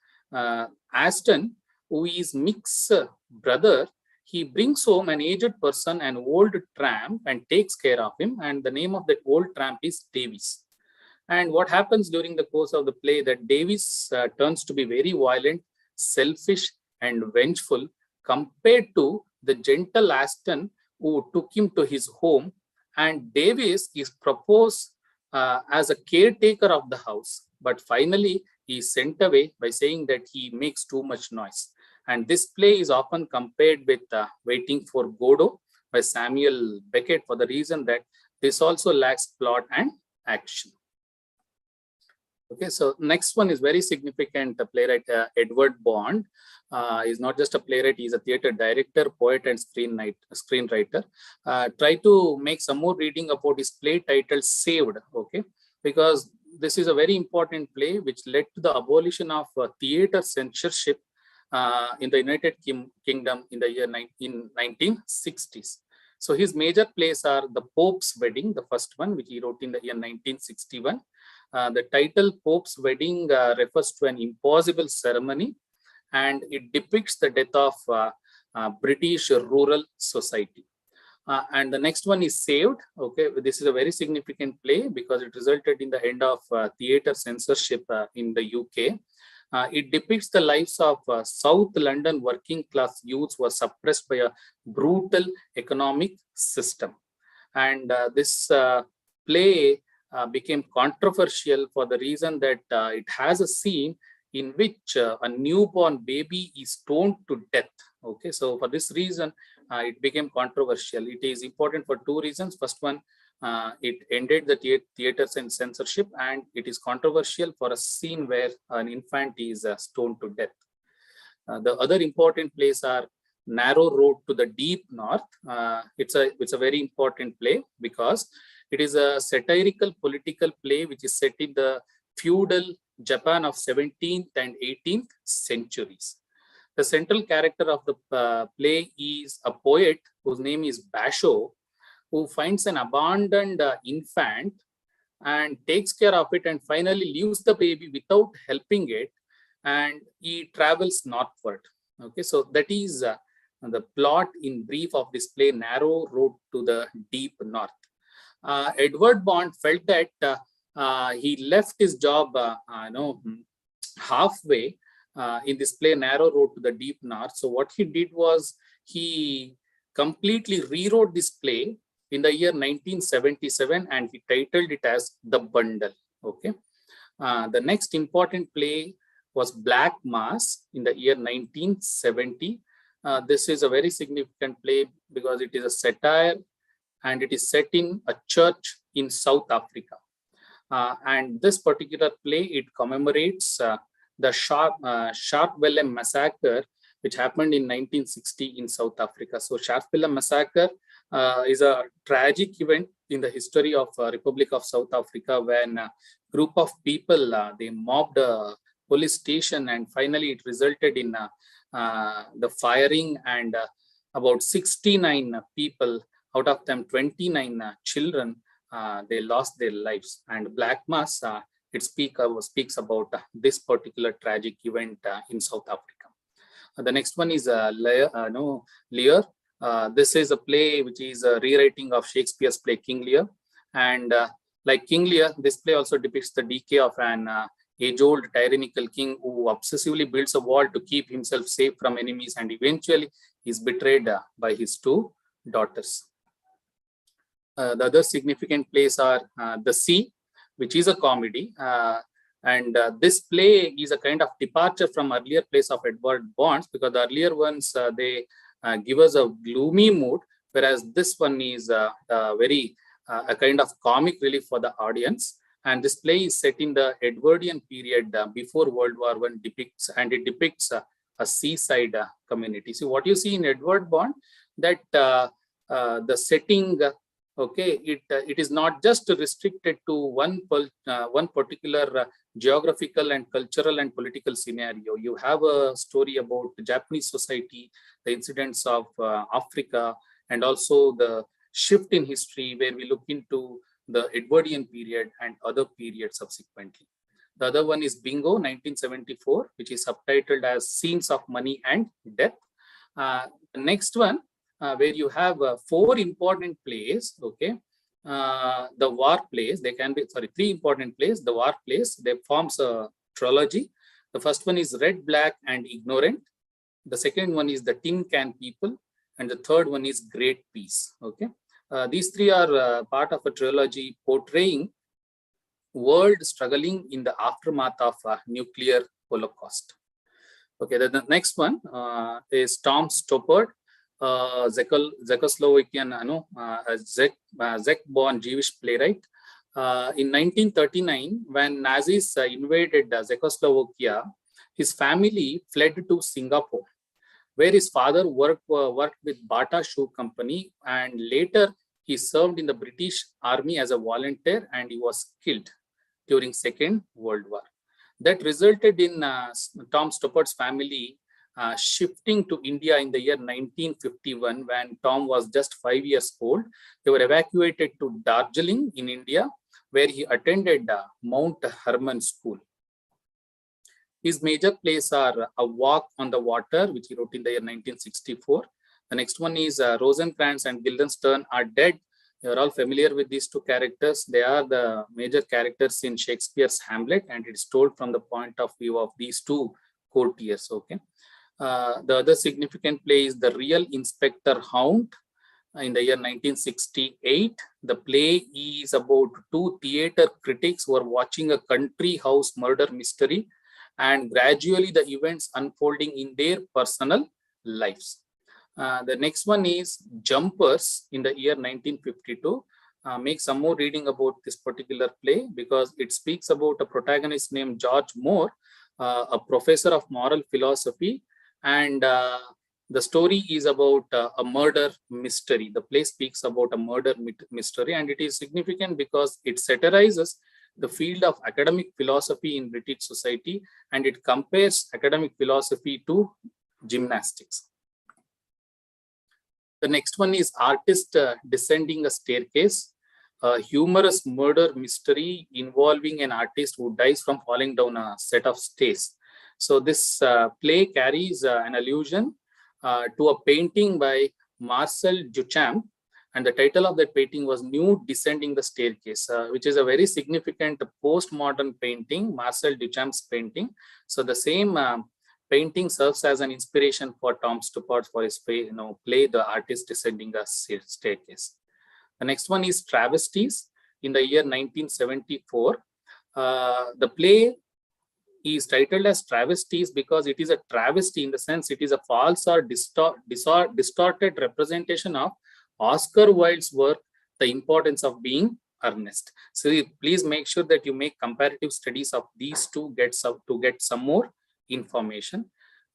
Aston, who is Mick's brother, he brings home an aged person, an old tramp, and takes care of him. And the name of that old tramp is Davis. And what happens during the course of the play, that Davis turns to be very violent, selfish, and vengeful compared to the gentle Aston who took him to his home. And Davis is proposed as a caretaker of the house, but finally he is sent away by saying that he makes too much noise. And this play is often compared with Waiting for Godot by Samuel Beckett, for the reason that this also lacks plot and action. Okay, so next one is very significant. The playwright Edward Bond is not just a playwright, he is a theater director, poet, and screenwriter. Try to make some more reading about his play titled Saved, okay, because this is a very important play which led to the abolition of theater censorship in the United Kingdom in the year in 1960s. So his major plays are The Pope's Wedding, the first one, which he wrote in the year 1961. The title Pope's Wedding refers to an impossible ceremony, and it depicts the death of British rural society. And the next one is Saved. Okay, this is a very significant play because it resulted in the end of theatre censorship in the UK. It depicts the lives of South London working class youths who were suppressed by a brutal economic system. And this play became controversial for the reason that it has a scene in which a newborn baby is stoned to death. Okay, so for this reason, it became controversial. It is important for two reasons. First one, it ended the theatre censorship, and it is controversial for a scene where an infant is stoned to death. The other important plays are Narrow Road to the Deep North. It's a very important play because it is a satirical political play which is set in the feudal Japan of 17th and 18th centuries. The central character of the play is a poet whose name is Basho, who finds an abandoned infant and takes care of it and finally leaves the baby without helping it, and he travels northward. Okay, so that is the plot in brief of this play, Narrow Road to the Deep North. Edward Bond felt that he left his job halfway in this play, Narrow Road to the Deep North. So what he did was he completely rewrote this play in the year 1977, and he titled it as The Bundle. Okay. The next important play was Black Mass in the year 1970. This is a very significant play because it is a satire and it is set in a church in South Africa. And this particular play, it commemorates the Sharpeville massacre, which happened in 1960 in South Africa. So Sharpeville massacre is a tragic event in the history of Republic of South Africa, when a group of people, they mobbed a police station, and finally it resulted in the firing, and about 69 people, out of them 29 children, they lost their lives. And Black Mass, it speaks about this particular tragic event in South Africa. The next one is Lear. This is a play which is a rewriting of Shakespeare's play King Lear. And like King Lear, this play also depicts the decay of an age-old tyrannical king who obsessively builds a wall to keep himself safe from enemies, and eventually is betrayed by his two daughters. The other significant plays are The Sea, which is a comedy. And this play is a kind of departure from earlier plays of Edward Bond's, because the earlier ones, they give us a gloomy mood, whereas this one is a kind of comic relief for the audience. And this play is set in the Edwardian period before World War I, it depicts a seaside community. So what you see in Edward Bond, that the setting, okay, it is not just restricted to one particular geographical and cultural and political scenario. You have a story about the Japanese society, the incidents of Africa, and also the shift in history where we look into the Edwardian period and other periods subsequently. The other one is Bingo, 1974, which is subtitled as Scenes of Money and Death. The next one, where you have 4 important plays, okay. The war plays, they can be, 3 important plays. The war plays, they forms a trilogy. The first one is Red, Black, and Ignorant. The second one is The Tin Can People. And the third one is Great Peace, okay. These 3 are part of a trilogy portraying world struggling in the aftermath of nuclear holocaust. Okay, the next one is Tom Stoppard, Czechoslovakian, Czech-born Jewish playwright. In 1939, when Nazis invaded Czechoslovakia, his family fled to Singapore, where his father worked with Bata Shoe Company, and later he served in the British Army as a volunteer, and he was killed during Second World War. That resulted in Tom Stoppard's family shifting to India in the year 1951 when Tom was just 5 years old. They were evacuated to Darjeeling in India, where he attended Mount Hermon School. His major plays are A Walk on the Water, which he wrote in the year 1964. The next one is Rosencrantz and Guildenstern Are Dead. You are all familiar with these two characters. They are the major characters in Shakespeare's Hamlet, and it's told from the point of view of these two courtiers. Okay. The other significant play is The Real Inspector Hound in the year 1968. The play is about two theater critics who are watching a country house murder mystery, and gradually the events unfolding in their personal lives. The next one is Jumpers in the year 1952. Make some more reading about this particular play because it speaks about a protagonist named George Moore, a professor of moral philosophy, and the story is about a murder mystery. The play speaks about a murder mystery, and it is significant because it satirizes the field of academic philosophy in British society, and it compares academic philosophy to gymnastics. The next one is Artist Descending a Staircase, a humorous murder mystery involving an artist who dies from falling down a set of stairs. So this play carries an allusion to a painting by Marcel Duchamp, and the title of that painting was Nude Descending the Staircase, which is a very significant postmodern painting, Marcel Duchamp's painting. So the same painting serves as an inspiration for Tom Stoppard for his play, The Artist Descending a Staircase. The next one is Travesties in the year 1974. The play is titled as Travesties because it is a travesty in the sense it is a false or distorted representation of Oscar Wilde's work, The Importance of Being Earnest. So please make sure that you make comparative studies of these two to get some more information.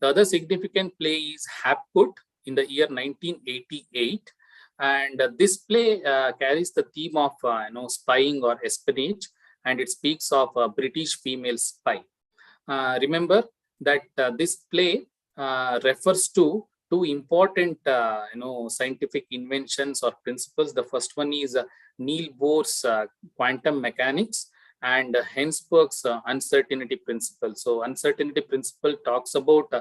The other significant play is Hapgood in the year 1988, and this play carries the theme of spying or espionage, and it speaks of a British female spy. Remember that this play refers to two important scientific inventions or principles. The first one is Niels Bohr's quantum mechanics and Heisenberg's uncertainty principle. So uncertainty principle talks about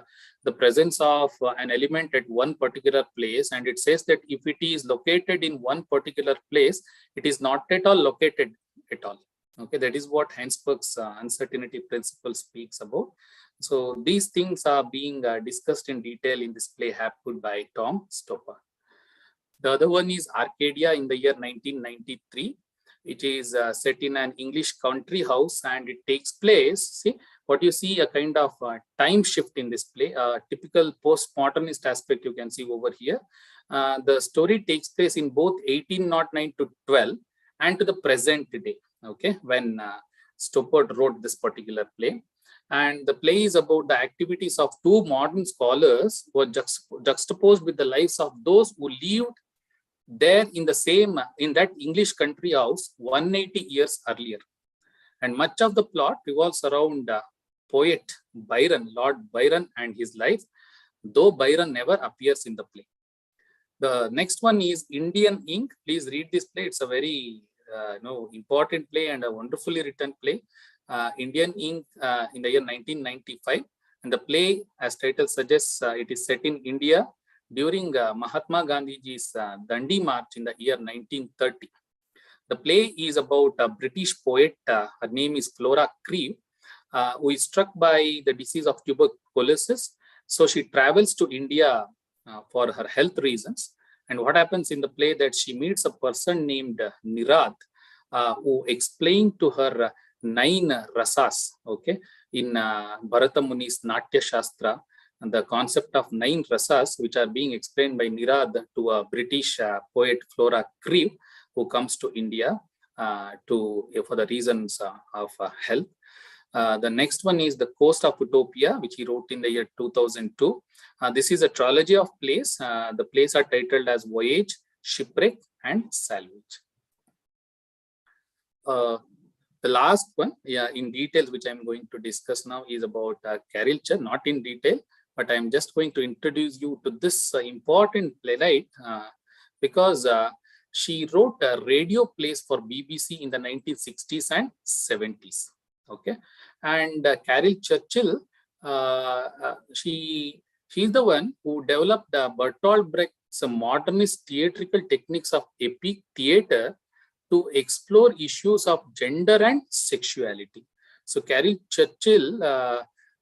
the presence of an element at one particular place, and it says that if it is located in one particular place, it is not at all located at all. Okay, that is what Heisenberg's uncertainty principle speaks about. So these things are being discussed in detail in this play Hapgood by Tom Stoppard. The other one is Arcadia in the year 1993. It is set in an English country house, and it takes place, see what you see, a kind of time shift in this play, typical postmodernist aspect you can see over here. The story takes place in both 1809 to 12 and to the present day, okay, when Stoppard wrote this particular play. And the play is about the activities of two modern scholars who are juxtaposed with the lives of those who lived there in that English country house 180 years earlier. And much of the plot revolves around poet Byron, Lord Byron, and his life, though Byron never appears in the play. The next one is Indian Ink. Please read this play. It's a very important play and a wonderfully written play. Indian Ink in the year 1995, and the play, as title suggests, it is set in India during Mahatma Gandhiji's Dandi March in the year 1930. The play is about a British poet, her name is Flora Creve, who is struck by the disease of tuberculosis. So she travels to India for her health reasons. And what happens in the play that she meets a person named Nirad, who explained to her 9 rasas, okay, in Bharata Muni's Natya Shastra, and the concept of 9 rasas, which are being explained by Nirad to a British poet Flora Creve, who comes to India for the reasons of health. The next one is The Coast of Utopia, which he wrote in the year 2002. This is a trilogy of plays. The plays are titled as Voyage, Shipwreck, and Salvage. The last one, in details, which I'm going to discuss now, is about caricature, not in detail, but I'm just going to introduce you to this important playwright because she wrote radio plays for BBC in the 1960s and 70s. Okay, and Carol Churchill, she's the one who developed Bertolt Brecht's modernist theatrical techniques of epic theater to explore issues of gender and sexuality. So Carol Churchill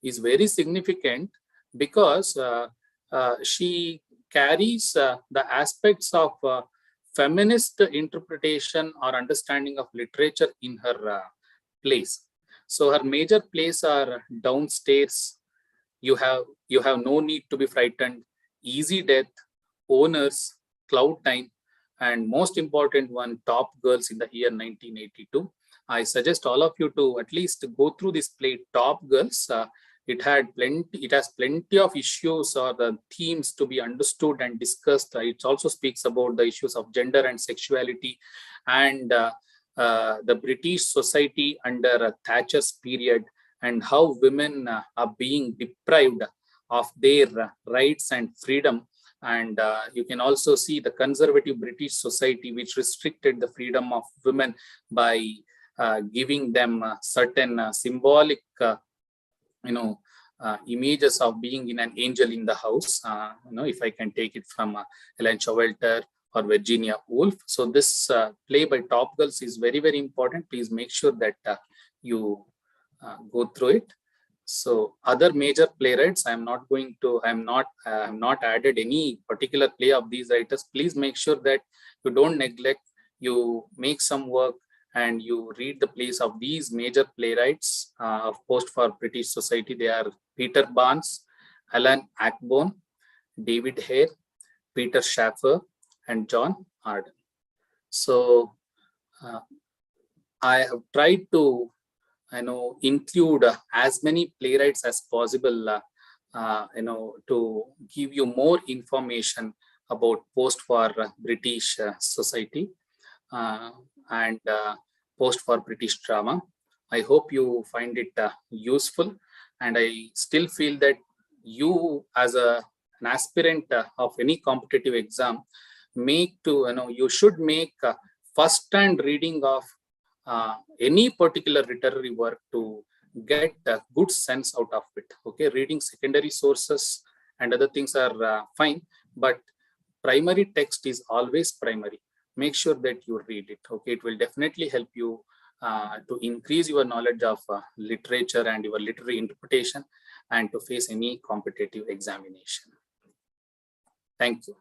is very significant because she carries the aspects of feminist interpretation or understanding of literature in her plays. So her major plays are Downstairs, You Have No Need to Be Frightened, Easy Death, Owners, Cloud Time, and most important one, Top Girls in the year 1982. I suggest all of you to at least go through this play, Top Girls. It has plenty of issues or the themes to be understood and discussed. It also speaks about the issues of gender and sexuality and the British society under Thatcher's period and how women are being deprived of their rights and freedom. And you can also see the conservative British society, which restricted the freedom of women by giving them certain symbolic, images of being in an angel in the house. If I can take it from Ellen Showalter or Virginia Woolf. So this play by Top Girls is very, very important. Please make sure that you go through it. So other major playwrights, I'm not added any particular play of these writers. Please make sure that you don't neglect, you make some work and you read the plays of these major playwrights of post for British society. They are Peter Barnes, Alan Ayckbourn, David Hare, Peter Schaffer, and John Arden. So I have tried to include as many playwrights as possible, to give you more information about post-war British society and post-war British drama. I hope you find it useful, and I still feel that you, as an aspirant of any competitive exam, you should make first-hand reading of any particular literary work to get a good sense out of it. Okay, reading secondary sources and other things are fine, but primary text is always primary. Make sure that you read it. Okay, it will definitely help you to increase your knowledge of literature and your literary interpretation and to face any competitive examination. Thank you.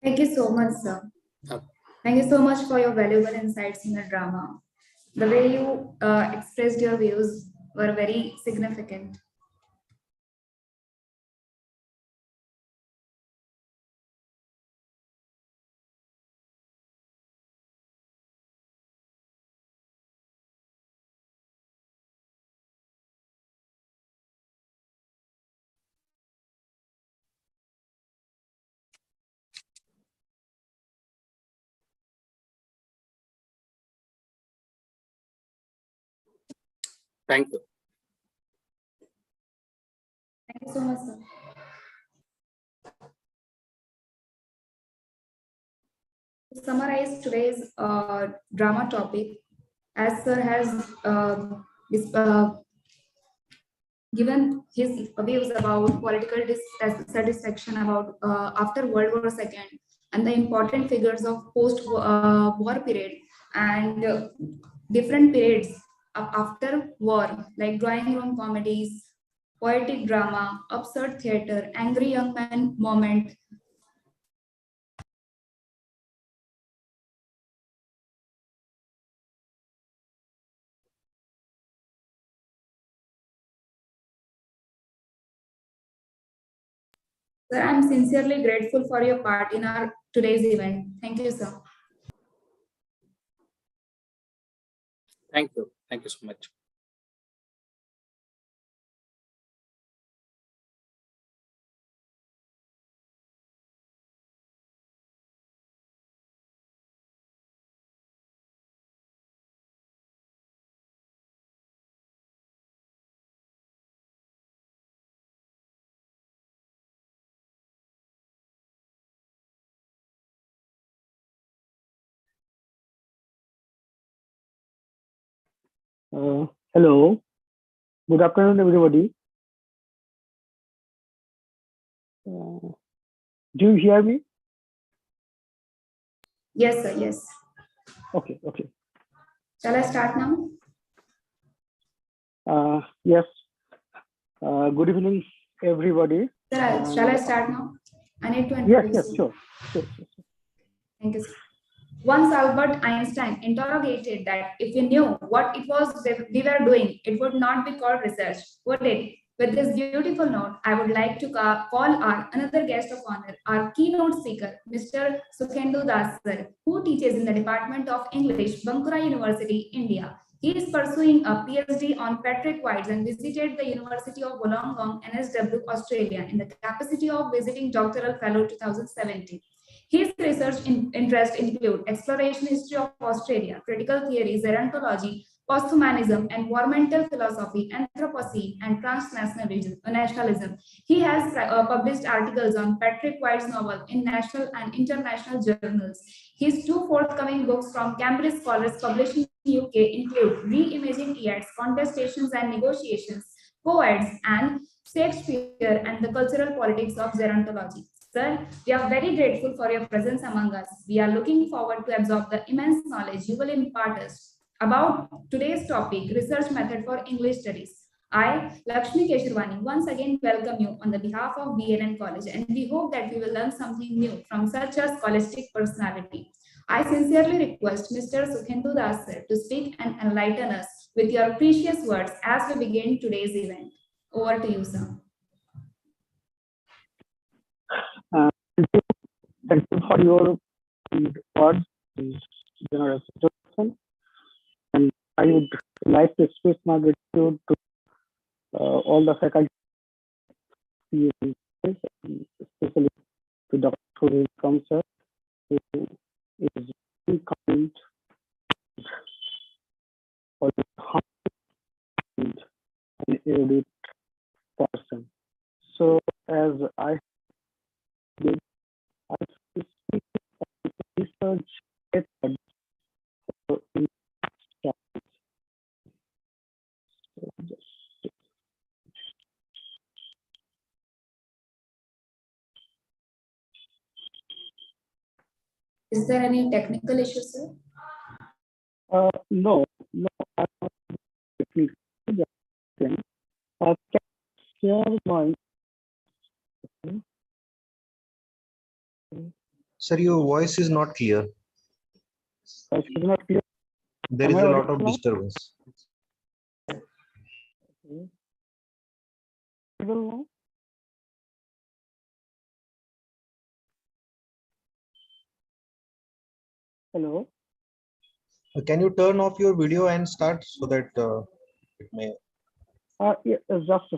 Thank you so much, sir. Okay. Thank you so much for your valuable insights in the drama. The way you expressed your views were very significant. Thank you. Thank you so much, sir. To summarize today's drama topic, as sir has given his views about political dissatisfaction about after World War II and the important figures of post-war period and different periods after war, like drawing room comedies, poetic drama, absurd theater, angry young man moment. Sir, I'm sincerely grateful for your part in our today's event. Thank you, sir. Thank you. Thank you so much. Hello, good afternoon, everybody. Do you hear me? Yes, sir. Yes. Okay. Shall I start now? Yes. Good evening, everybody. Sir, shall I start now? I need to Yes, introduce you. sure. Thank you, sir. Once Albert Einstein interrogated that if we knew what it was we were doing, it would not be called research, would it? With this beautiful note, I would like to call our another guest of honor, our keynote speaker, Mr. Sukhendu Das sir, who teaches in the Department of English, Bankura University, India. He is pursuing a PhD on Patrick Whites and visited the University of Wollongong, NSW, Australia, in the capacity of visiting doctoral fellow 2017. His research interests include exploration history of Australia, critical theory, gerontology, posthumanism, environmental philosophy, Anthropocene, and nationalism. He has published articles on Patrick White's novel in national and international journals. His two forthcoming books from Cambridge Scholars published in UK include Reimaging Yeats, Contestations and Negotiations, Poets, and Shakespeare and the Cultural Politics of Gerontology. Sir, we are very grateful for your presence among us. We are looking forward to absorb the immense knowledge you will impart us about today's topic, research method for English studies. I, Lakshmi Keshurwani, once again welcome you on the behalf of B.N.N.College, and we hope that we will learn something new from such a scholastic personality. I sincerely request Mr. Sukhendu Das sir to speak and enlighten us with your precious words as we begin today's event. Over to you, sir. Thank you for your words, generous introduction. And I would like to express my gratitude to all the faculty, especially to Dr. Kamsar, who is very kind, always humble, and erudite person. So, as I did, I speak of research method in studies. So just, Is there any technical issue, sir? no, I'm not technical. Can I share my Sir, your voice is not clear. is not clear? There Am is I a lot audible of now? disturbance. Okay. Audible now? Hello. Can you turn off your video and start so that it may? Yeah, just a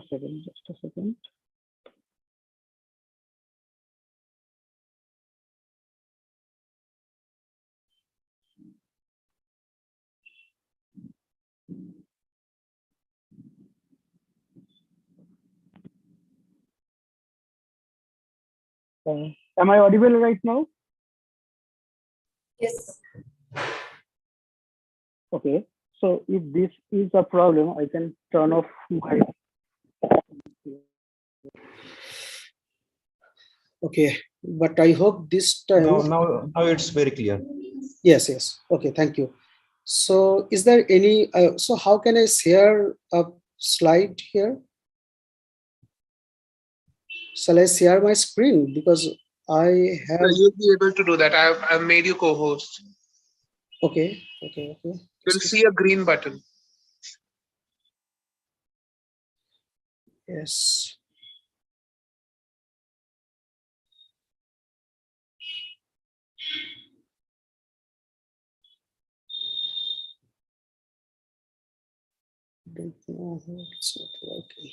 second. Am I audible right now? Yes. Okay. So if this is a problem, I can turn off my. Okay, but I hope this time. Now it's very clear. Yes. Okay, thank you. So is there any, so how can I share a slide here? Shall I share my screen? Because I have. You'll be able to do that. I've made you co-host. Okay. You'll see a green button. Yes. Don't know how it's not working.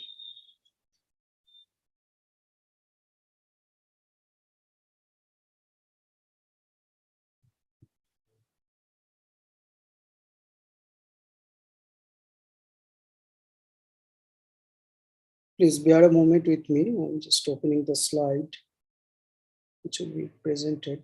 Please bear a moment with me. I'm just opening the slide, which will be presented.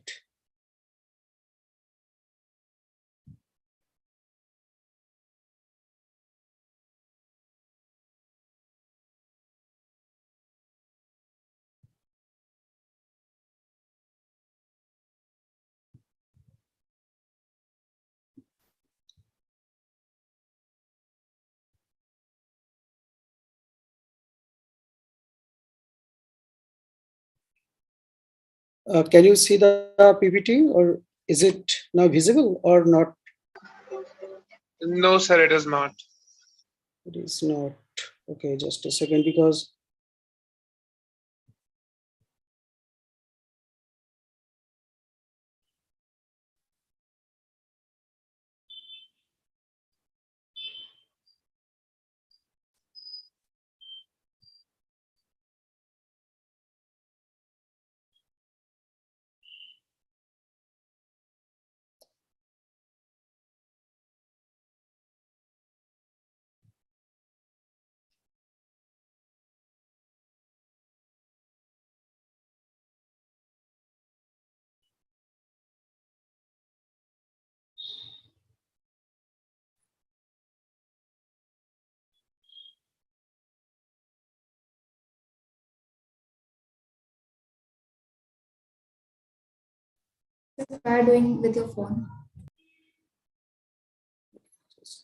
Can you see the PPT, or is it now visible or not? No, sir, it is not. It is not. Okay, just a second, because Try doing with your phone.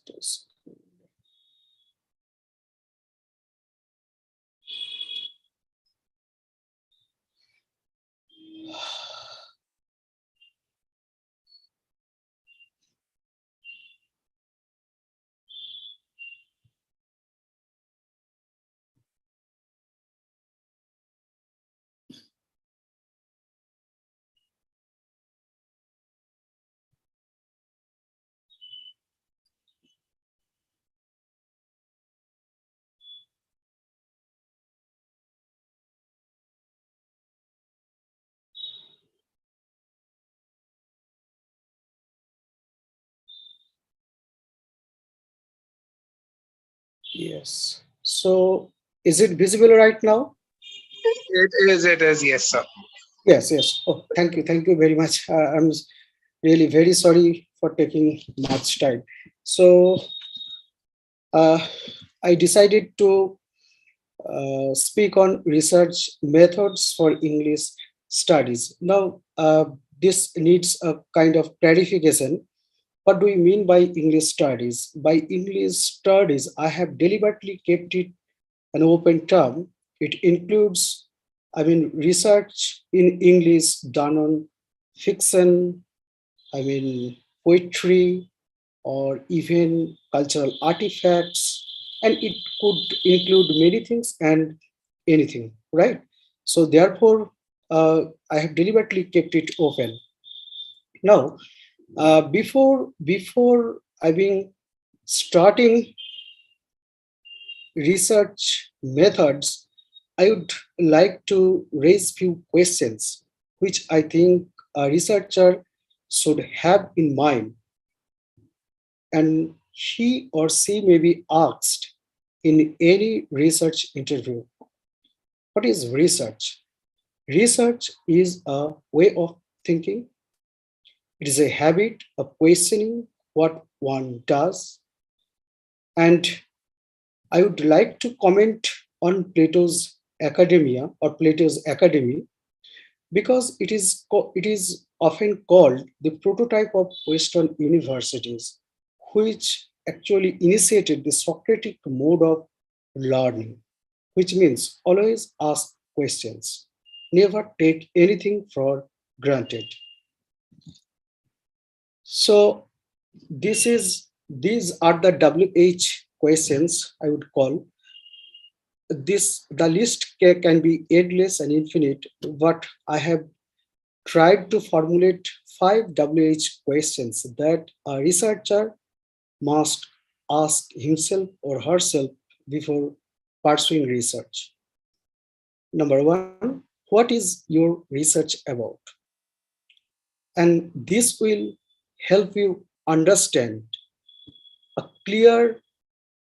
just yes. So is it visible right now? It is, yes, sir. Yes, yes. Oh, thank you very much. I'm really very sorry for taking much time. So uh, I decided to speak on research methods for English studies. Now, this needs a kind of clarification. What do we mean by English studies? By English studies, I have deliberately kept it an open term. It includes, research in English done on fiction, poetry, or even cultural artifacts, and it could include many things and anything, right? So therefore, I have deliberately kept it open. Now, before starting research methods, I would like to raise few questions which I think a researcher should have in mind, and he or she may be asked in any research interview. What is research? Research is a way of thinking. It is a habit of questioning what one does. And I would like to comment on Plato's Academia or Plato's Academy, because it is often called the prototype of Western universities, which actually initiated the Socratic mode of learning, which means always ask questions, never take anything for granted. So these are the WH questions I would call. The list can be endless and infinite, but I have tried to formulate 5 WH questions that a researcher must ask himself or herself before pursuing research. Number one, what is your research about? And this will help you understand a clear,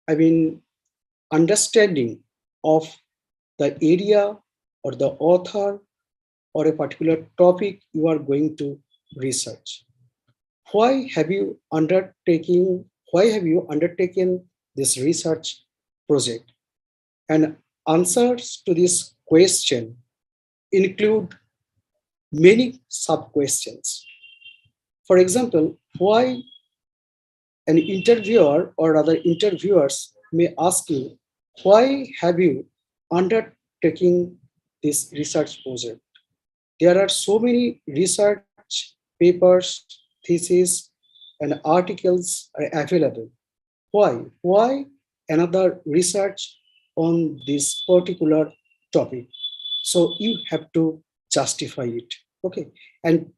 I mean, understanding of the area or the author or a particular topic you are going to research. Why have you undertaken this research project? And answers to this question include many sub questions. For example, why an interviewer or other interviewers may ask you, why have you undertaken this research project? there are so many research papers, theses, and articles are available. Why? Why another research on this particular topic? So you have to justify it. Okay. And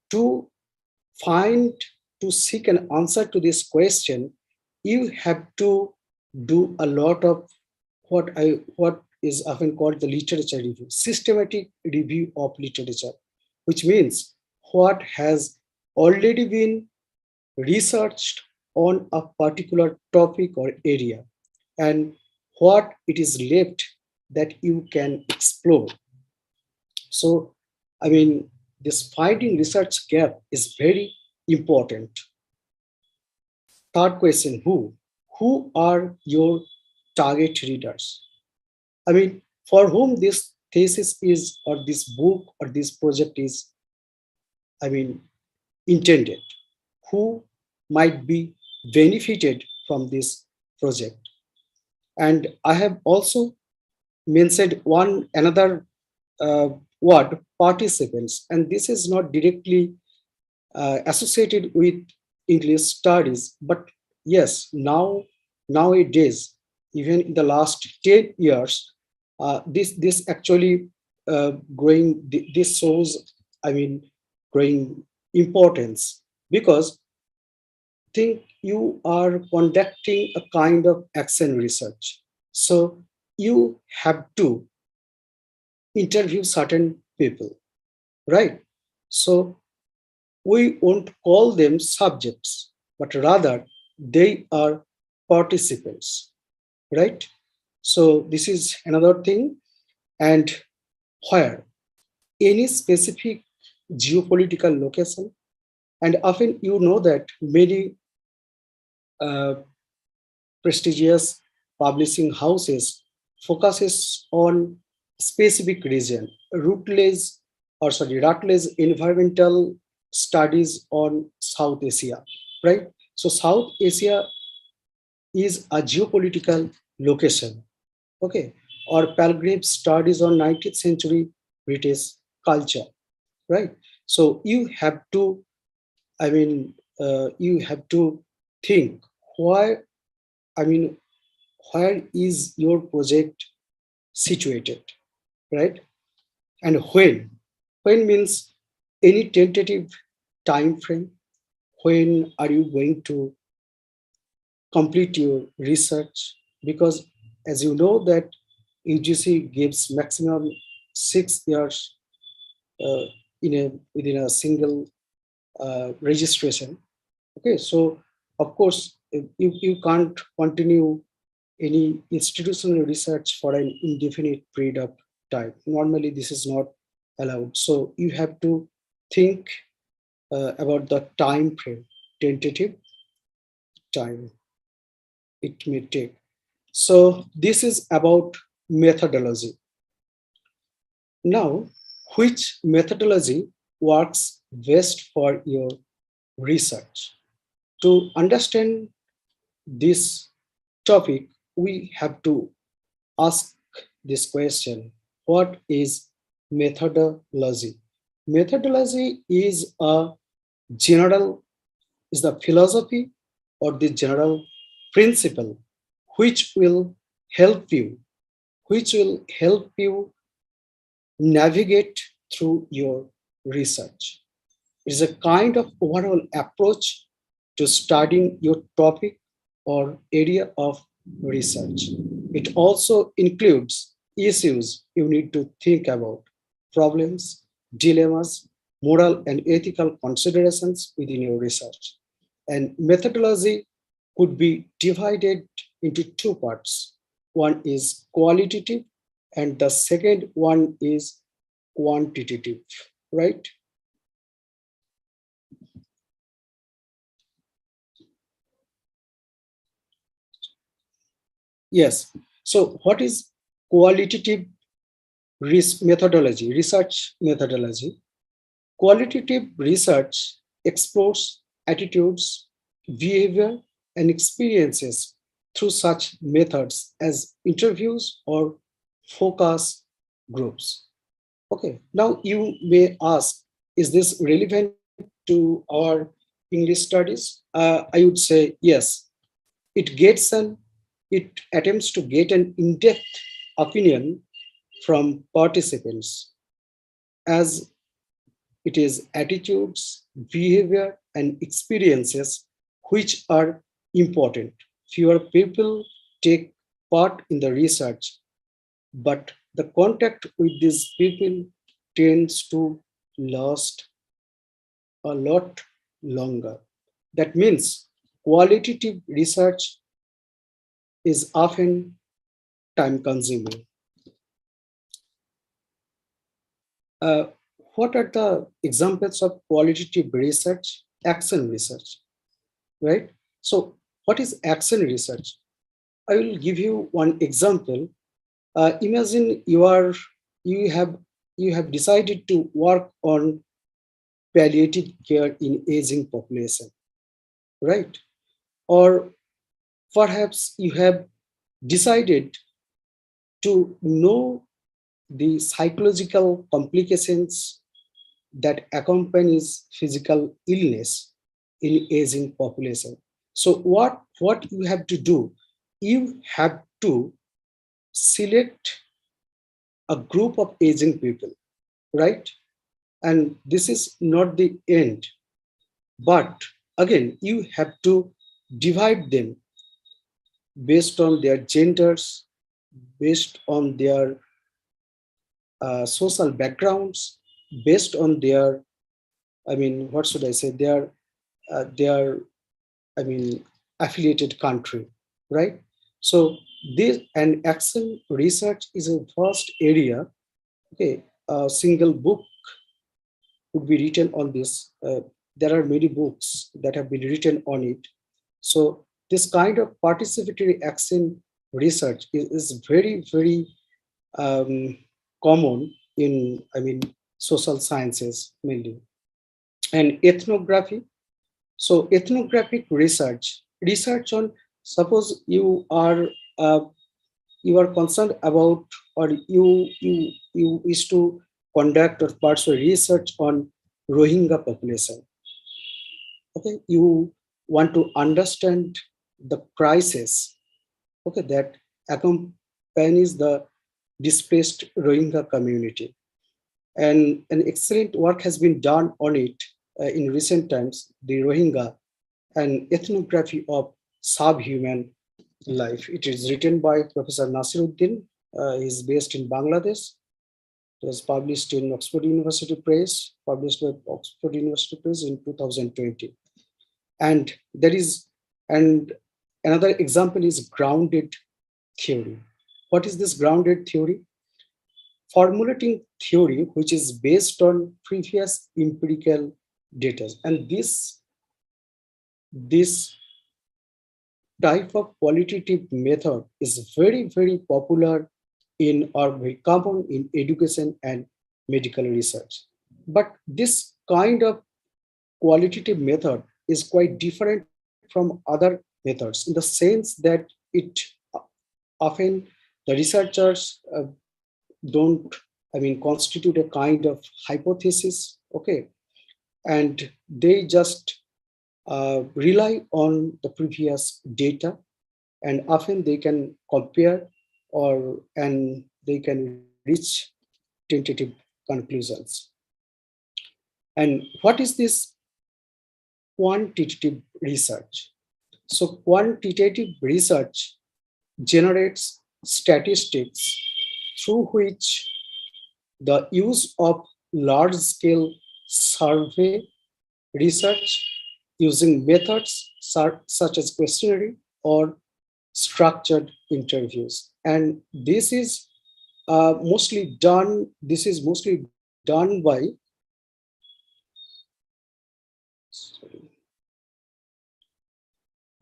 find, to seek an answer to this question, you have to do a lot of what is often called the literature review, systematic review of literature, which means what has already been researched on a particular topic or area, and what it is left that you can explore. So, I mean, this finding research gap is very important. Third question, who? Who are your target readers? I mean, for whom this thesis is, or this book, or this project is, I mean, intended? Who might be benefited from this project? And I have also mentioned another word, participants, and this is not directly associated with English studies, but yes, nowadays, even in the last 10 years, this actually growing. This shows, I mean, growing importance, because think you are conducting a kind of action research. So you have to interview certain people, right? So we won't call them subjects, but rather they are participants, right? So this is another thing. And where? Any specific geopolitical location. And often you know that many uh, prestigious publishing houses focuses on specific region. Rutledge Environmental Studies on South Asia, right? So South Asia is a geopolitical location, okay? Or Palgrave Studies on 19th century British culture, right? So you have to, you have to think why, I mean, where is your project situated, right? And when? When means any tentative time frame. When are you going to complete your research? Because as you know that UGC gives maximum 6 years uh, within a single registration. Okay, so of course you can't continue any institutional research for an indefinite period of time. Normally, this is not allowed. So you have to think about the time frame, tentative time it may take. So this is about methodology. Now, which methodology works best for your research? To understand this topic, we have to ask this question: what is methodology? Methodology is a general, is the philosophy or the general principle which will help you, which will help you navigate through your research. It is a kind of overall approach to studying your topic or area of research. It also includes issues you need to think about, problems, dilemmas, moral and ethical considerations within your research. And methodology could be divided into two parts. One is qualitative, and the second one is quantitative, right? Yes. So what is qualitative methodology, research methodology? Qualitative research explores attitudes, behavior, and experiences through such methods as interviews or focus groups. Okay, now you may ask, is this relevant to our English studies? I would say yes. It attempts to get an in-depth opinion from participants, as it is attitudes, behavior, and experiences which are important. Fewer people take part in the research, but the contact with these people tends to last a lot longer. That means qualitative research is often time consuming. Uh, what are the examples of qualitative research? Action research, right? So what is action research? I will give you one example. Imagine you have you have decided to work on palliative care in aging population, right? Or perhaps you have decided to know the psychological complications that accompanies physical illness in aging population. So what you have to do, you have to select a group of aging people, right? And this is not the end, but again, you have to divide them based on their genders, based on their social backgrounds, based on their, I mean, what should I say, their, I mean, affiliated country, right? So this and action research is a vast area. Okay, a single book would be written on this. There are many books that have been written on it. So this kind of participatory action research is very, very common in, I mean, social sciences mainly. And ethnography. So ethnographic research on, suppose uh, you are concerned about, or you wish to conduct or pursue research on Rohingya population. Okay, you want to understand the crisis, okay, that accompanies the displaced Rohingya community. And an excellent work has been done on it in recent times, the Rohingya, an ethnography of subhuman life. It is written by Professor Nasiruddin. He is based in Bangladesh. It was published in Oxford University Press, published by Oxford University Press in 2020. And there is, and another example is grounded theory. What is this grounded theory? Formulating theory which is based on previous empirical data. And this type of qualitative method is very, very popular in, or very common in education and medical research. But this kind of qualitative method is quite different from other methods in the sense that it often, the researchers don't, I mean, constitute a kind of hypothesis, okay, and they just rely on the previous data, and often they can compare and they can reach tentative conclusions. And what is this quantitative research? So quantitative research generates statistics through which the use of large-scale survey research using methods such as questionnaire or structured interviews. And this is mostly done by,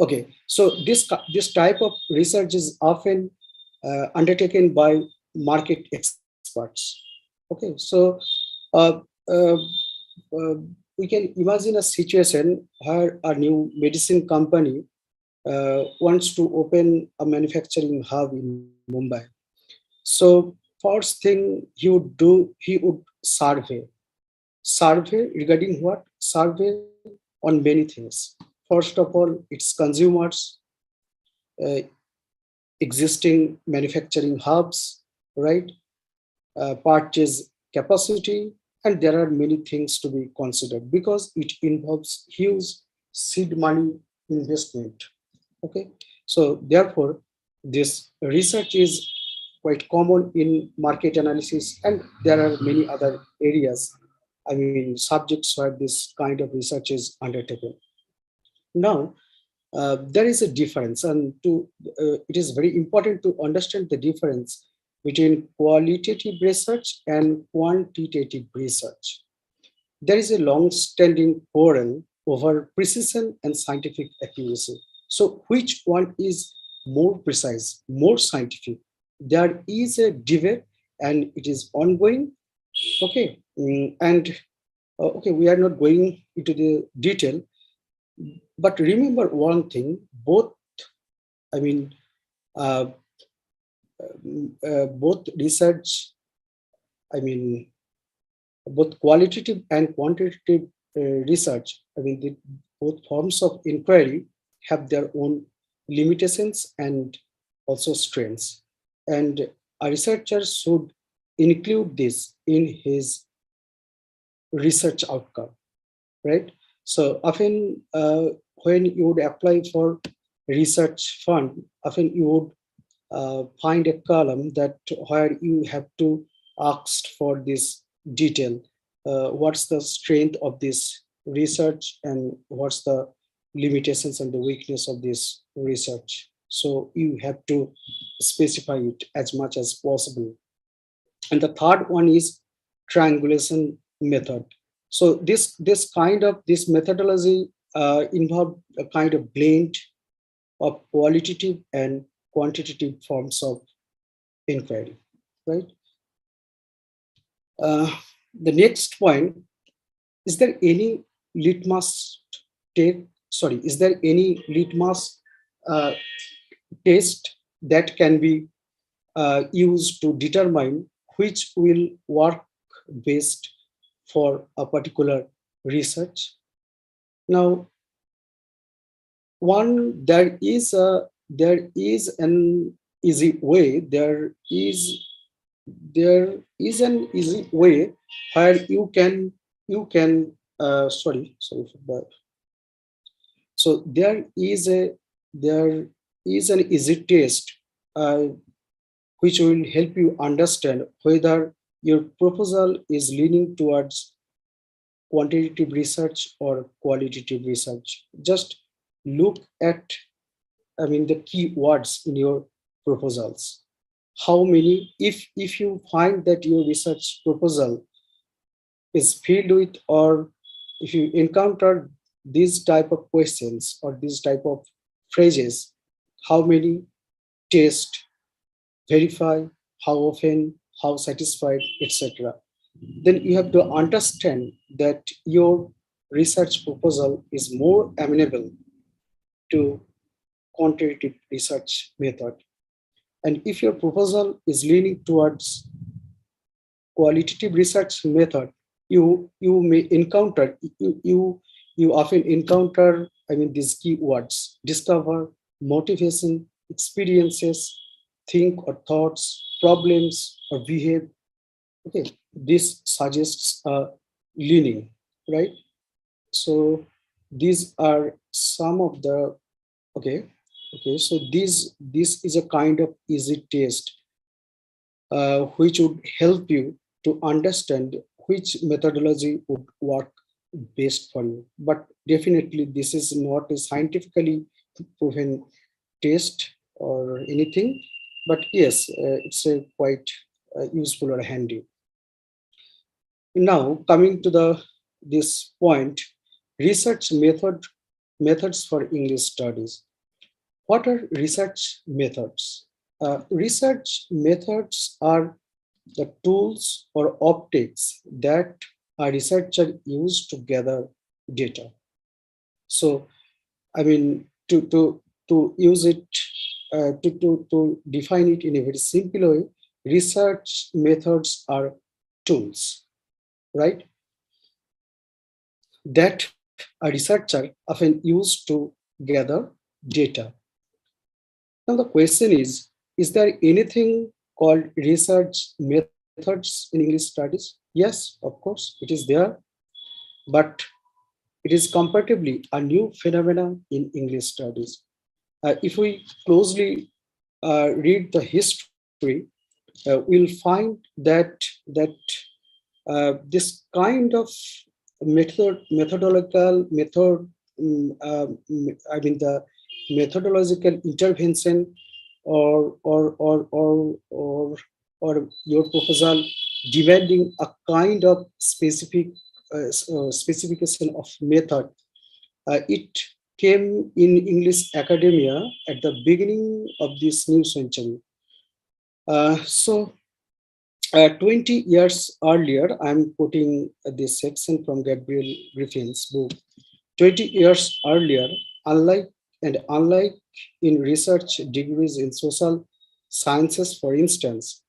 okay, so this type of research is often undertaken by market experts. Okay, so uh, uh, uh, we can imagine a situation where a new medicine company wants to open a manufacturing hub in Mumbai. So first thing he would do, he would survey regarding what? Survey on many things. First of all, its consumers, uh, existing manufacturing hubs, right? Purchase capacity, and there are many things to be considered because it involves huge seed money investment. Okay, so therefore, this research is quite common in market analysis, and there are many other areas. I mean, subjects where this kind of research is undertaken. Now, there is a difference, and it is very important to understand the difference between qualitative research and quantitative research. There is a long-standing quarrel over precision and scientific accuracy. So, which one is more precise, more scientific? There is a debate, and it is ongoing. Okay, and okay, we are not going into the detail, but remember one thing: both, I mean, uh, both research, I mean, both qualitative and quantitative research, I mean, both forms of inquiry have their own limitations and also strengths. And a researcher should include this in his research outcome, right? So often when you would apply for research fund, often you would find a column that where you have to ask for this detail. What's the strength of this research and what's the limitations and the weakness of this research? So you have to specify it as much as possible. And the third one is triangulation method. So this methodology involved a kind of blend of qualitative and quantitative forms of inquiry, right? The next point, is there any litmus is there any litmus uh, test that can be used to determine which will work best for a particular research? Now, one, there is an easy way. There is an easy way where you can sorry for that. So there is an easy test uh, which will help you understand whether your proposal is leaning towards quantitative research or qualitative research. Just look at, I mean, the key words in your proposals. How many, if you find that your research proposal is filled with, or if you encounter these type of questions or these type of phrases, how many, test, verify, how often, how satisfied, etc., then you have to understand that your research proposal is more amenable to quantitative research method. And if your proposal is leaning towards qualitative research method, you may encounter, you often encounter, I mean, these keywords: discover, motivation, experiences, think or thoughts, problems or behave. Okay, this suggests a leaning, right? So these are some of the, okay, so this is a kind of easy test which would help you to understand which methodology would work best for you. But definitely this is not a scientifically proven test or anything, but yes, it's a quite useful or handy. Now coming to this point, research methods for English studies. What are research methods? Research methods are the tools or optics that a researcher uses to gather data. So, I mean, to use it, to define it in a very simple way, research methods are tools, right? That a researcher often used to gather data. Now the question is there anything called research methods in English studies? Yes, of course, it is there, but it is comparatively a new phenomenon in English studies. If we closely read the history, we'll find that this kind of methodological method, I mean the methodological intervention or your proposal demanding a kind of specification of method. It came in English academia at the beginning of this new century. So 20 years earlier, I'm quoting this section from Gabriel Griffin's book. 20 years earlier, unlike in research degrees in social sciences, for instance,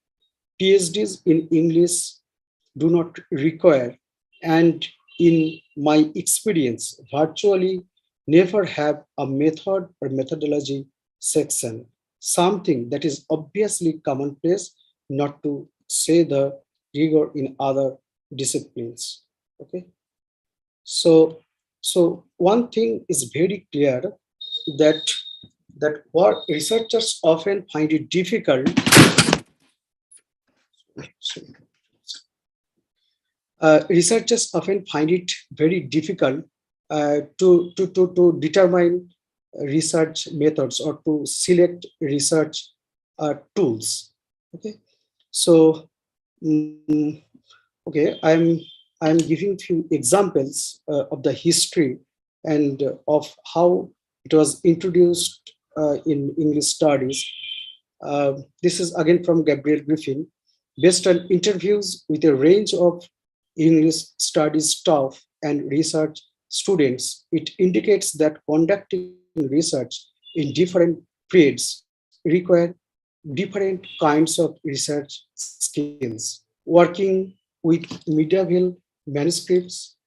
PhDs in English do not require, and in my experience, virtually never have a method or methodology section, something that is obviously commonplace, not to say the rigor in other disciplines. Okay, so one thing is very clear, that what researchers often find it difficult. Researchers often find it very difficult to determine research methods or to select research tools. Okay, so okay, I'm giving few examples of the history and of how it was introduced in English studies. This is again from Gabriel Griffin. Based on interviews with a range of English studies staff and research students, it indicates that conducting research in different periods require different kinds of research skills. Working with medieval manuscripts,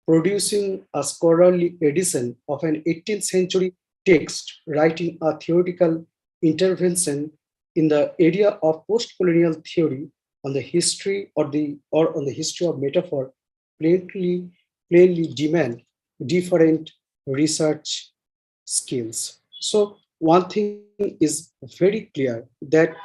producing a scholarly edition of an 18th century text, writing a theoretical intervention in the area of post-colonial theory on the history or on the history of metaphor plainly demand different research skills. So one thing is very clear, that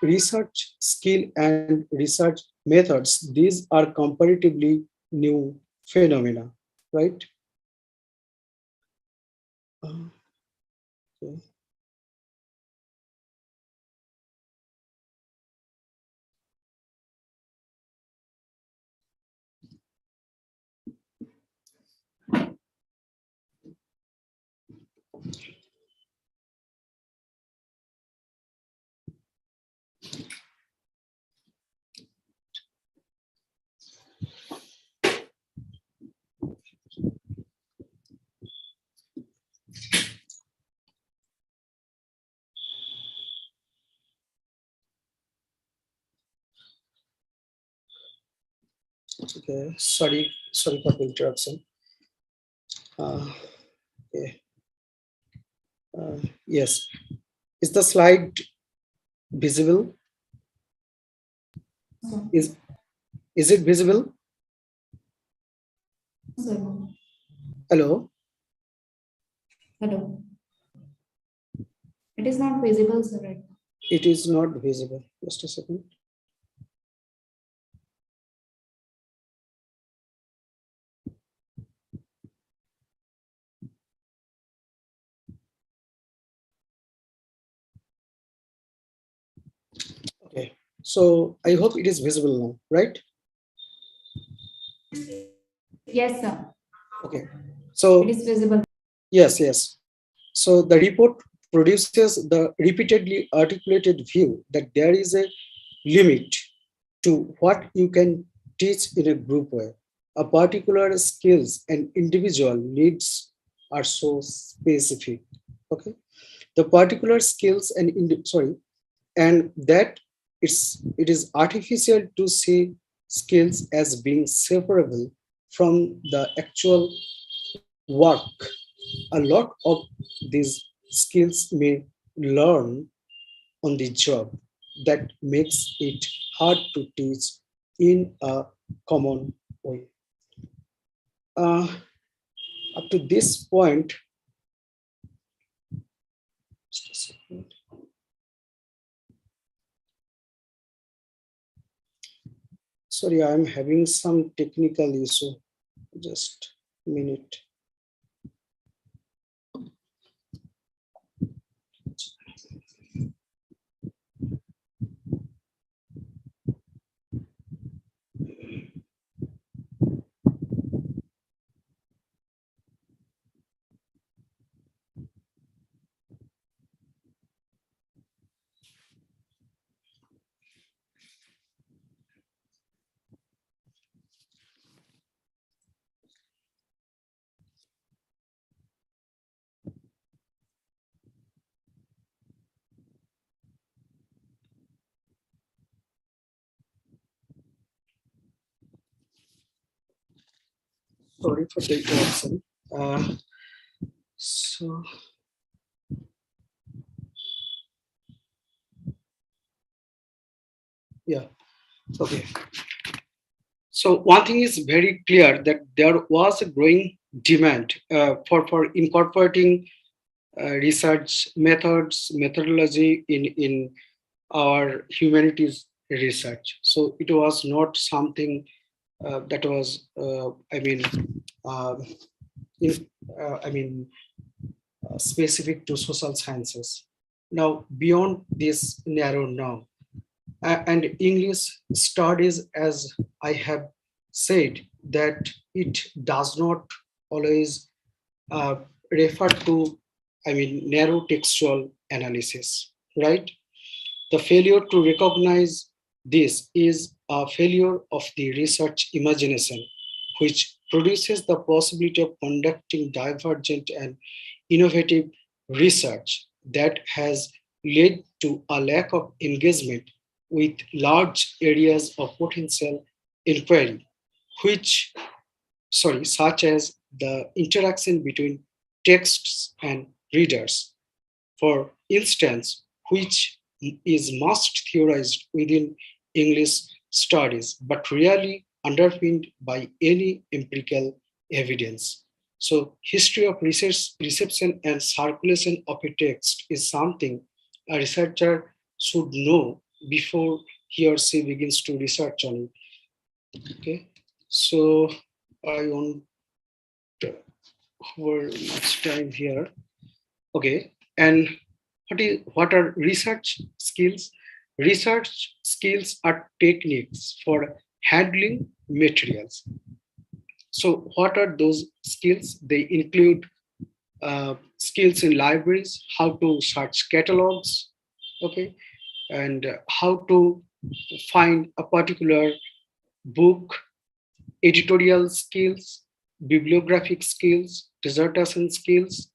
research skill and research methods, these are comparatively new phenomena, right? Okay. Okay, sorry for the interruption. Okay. Yes, is the slide visible? Is it visible? Hello? Hello. It is not visible, sir, right now. It is not visible. Just a second. Okay, so I hope it is visible now, right? Yes, sir. Okay, so It is visible. yes. So the report produces the repeatedly articulated view that there is a limit to what you can teach in a group way. A particular skills and individual needs are so specific. Okay, the particular skills and and that it is artificial to see skills as being separable from the actual work. A lot of these skills may learn on the job that makes it hard to teach in a common way. Uh, Up to this point, just a second. Sorry, I'm having some technical issue. Just a minute. Sorry for the interruption. So yeah, okay. So one thing is very clear that there was a growing demand for incorporating research methods, methodology in our humanities research. So it was not something that was, uh, in, I mean, specific to social sciences. Now, beyond this narrow now, and English studies, as I have said, that it does not always uh, refer to, narrow textual analysis, right? The failure to recognize this is a failure of the research imagination, which produces the possibility of conducting divergent and innovative research that has led to a lack of engagement with large areas of potential inquiry, which, such as the interaction between texts and readers, for instance, which is most theorized within English studies, but rarely underpinned by any empirical evidence. So, history of research, reception and circulation of a text is something a researcher should know before he or she begins to research on it. Okay, so I won't over much time here. Okay, and what are research skills? Research skills are techniques for handling materials. So, what are those skills? They include skills in libraries, how to search catalogs, okay, and how to find a particular book, editorial skills, bibliographic skills, dissertation skills,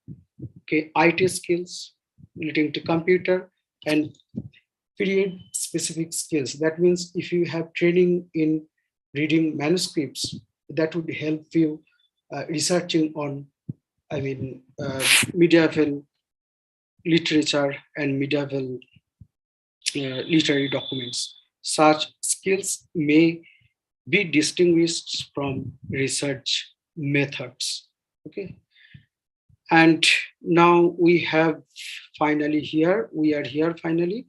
okay, IT skills relating to computer, and period specific skills. That means if you have training in reading manuscripts, that would help you researching on, medieval literature and medieval literary documents. Such skills may be distinguished from research methods. Okay. And now we have finally here, we are here finally.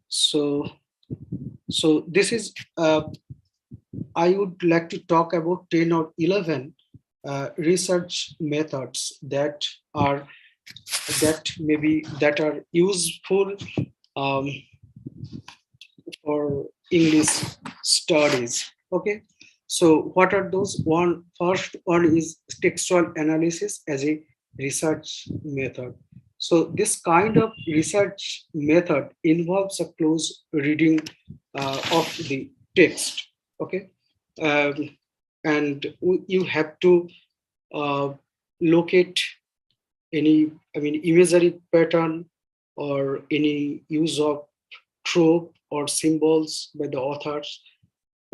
So this is, I would like to talk about 10 or 11 research methods that are useful um, for English studies. Okay, so what are those? First one is textual analysis as a research method. So this kind of research method involves a close reading of the text. Okay, and you have to locate any imagery pattern or any use of trope or symbols by the authors.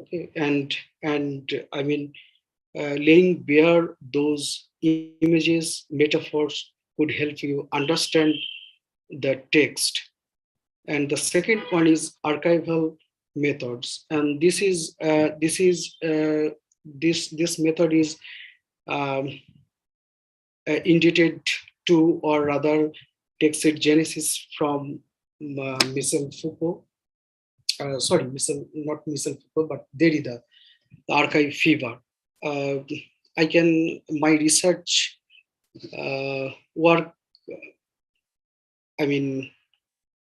Okay, and I mean, laying bare those images, metaphors could help you understand the text. And the second one is archival methods, and this method is um, indebted to, or rather takes its genesis from Michel Foucault. Sorry, not Michel Foucault, but Derrida, the archive fever. Uh, my research work, I mean,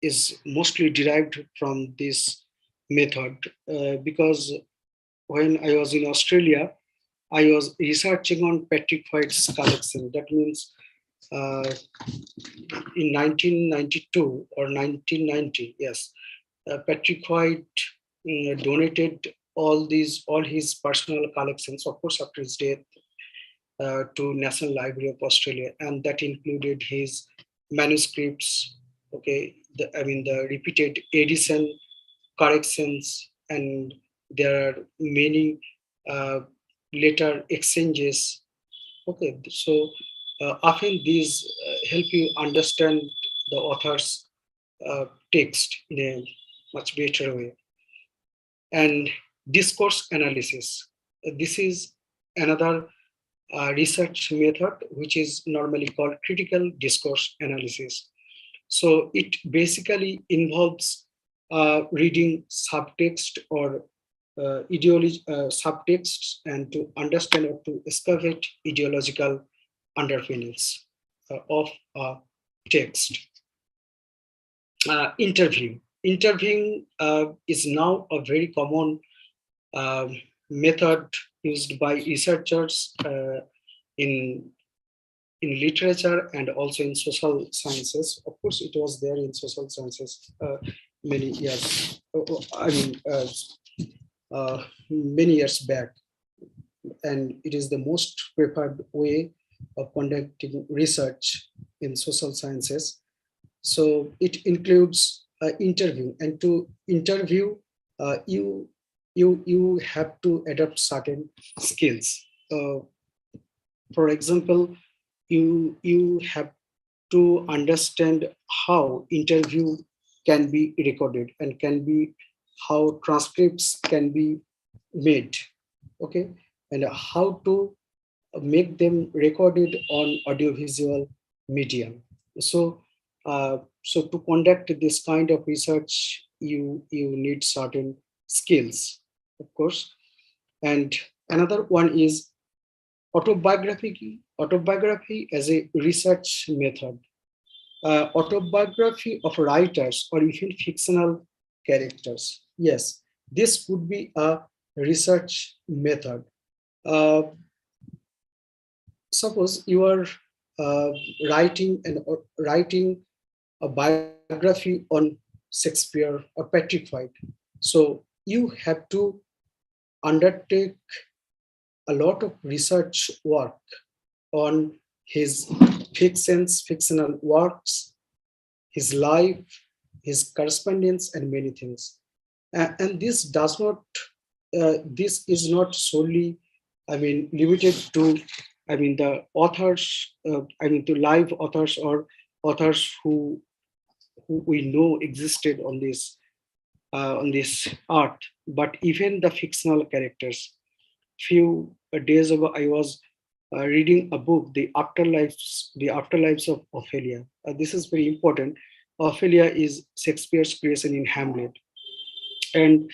is mostly derived from this method because when I was in Australia, I was researching on Patrick White's collection. That means uh, in 1992 or 1990, yes, Patrick White donated all his personal collections, of course, after his death, to National Library of Australia, and that included his manuscripts. Okay, the repeated edition, corrections, and there are many later exchanges. Okay, so often these help you understand the author's text in a much better way. And discourse analysis. This is another research method which is normally called critical discourse analysis. So it basically involves reading subtext or ideology subtexts, and to understand or to excavate ideological underpinnings of a text. Interviewing is now a very common method used by researchers in literature and also in social sciences. Of course, it was there in social sciences many years. Many years back, and it is the most preferred way of conducting research in social sciences. So it includes interviewing, and to interview, you have to adopt certain skills. For example, you have to understand how interview can be recorded and can be how transcripts can be made. Okay, and how to make them recorded on audiovisual medium. So so to conduct this kind of research, you need certain skills, of course. And another one is autobiography as a research method. Autobiography of writers or even fictional characters. Yes, this could be a research method. Uh, Suppose you are uh, writing a biography on Shakespeare or Patrick White. So you have to undertake a lot of research work on his fictional works, his life, his correspondence, and many things. And this does not, this is not solely, limited to, the authors, to live authors or authors who we know existed on this art, but even the fictional characters. Few days ago, I was reading a book, the afterlives of Ophelia. This is very important. Ophelia is Shakespeare's creation in Hamlet, and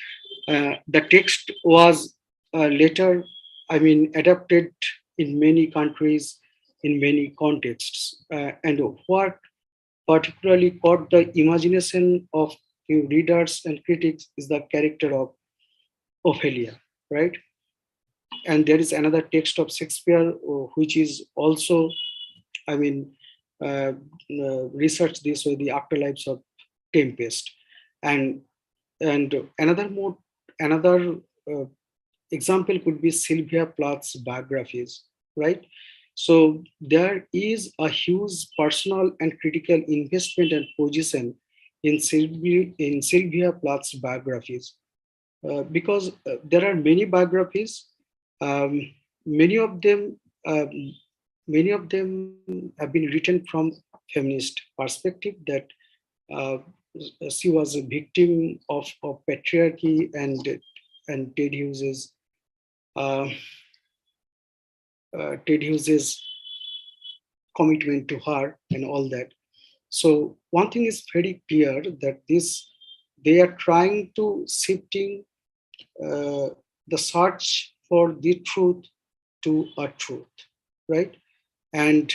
the text was later, adapted in many countries, in many contexts, and what particularly caught the imagination of few readers and critics is the character of Ophelia, right? And there is another text of Shakespeare which is also, I mean, research this way, the afterlives of Tempest, and another uh, example could be Sylvia Plath's biographies, right? So there is a huge personal and critical investment and position in Sylvia Plath's biographies, because there are many biographies. Um, many of them, many of them have been written from feminist perspective, that uh, she was a victim of patriarchy and uh, Ted Hughes's commitment to her and all that. So one thing is very clear, that they are trying to shifting uh, the search for the truth to a truth, right? And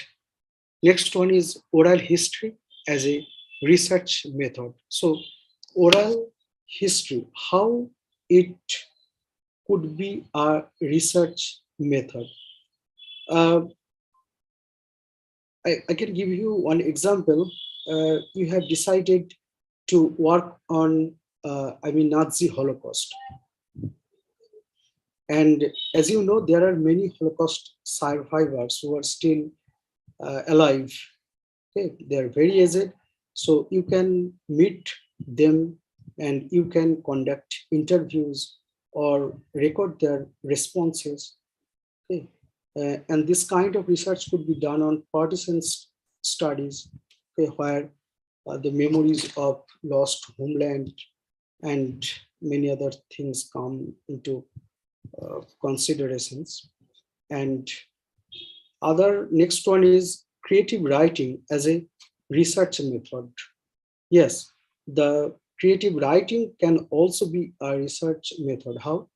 next one is oral history as a research method. So oral history, how it could be a research method. Uh, I can give you one example. You have decided to work on, Nazi Holocaust. And as you know, there are many Holocaust survivors who are still alive. Okay, they are very aged. So you can meet them and you can conduct interviews or record their responses. Okay. And this kind of research could be done on partisan studies, okay, where the memories of lost homeland and many other things come into considerations. And other next one is creative writing as a research method. Yes, the creative writing can also be a research method. How?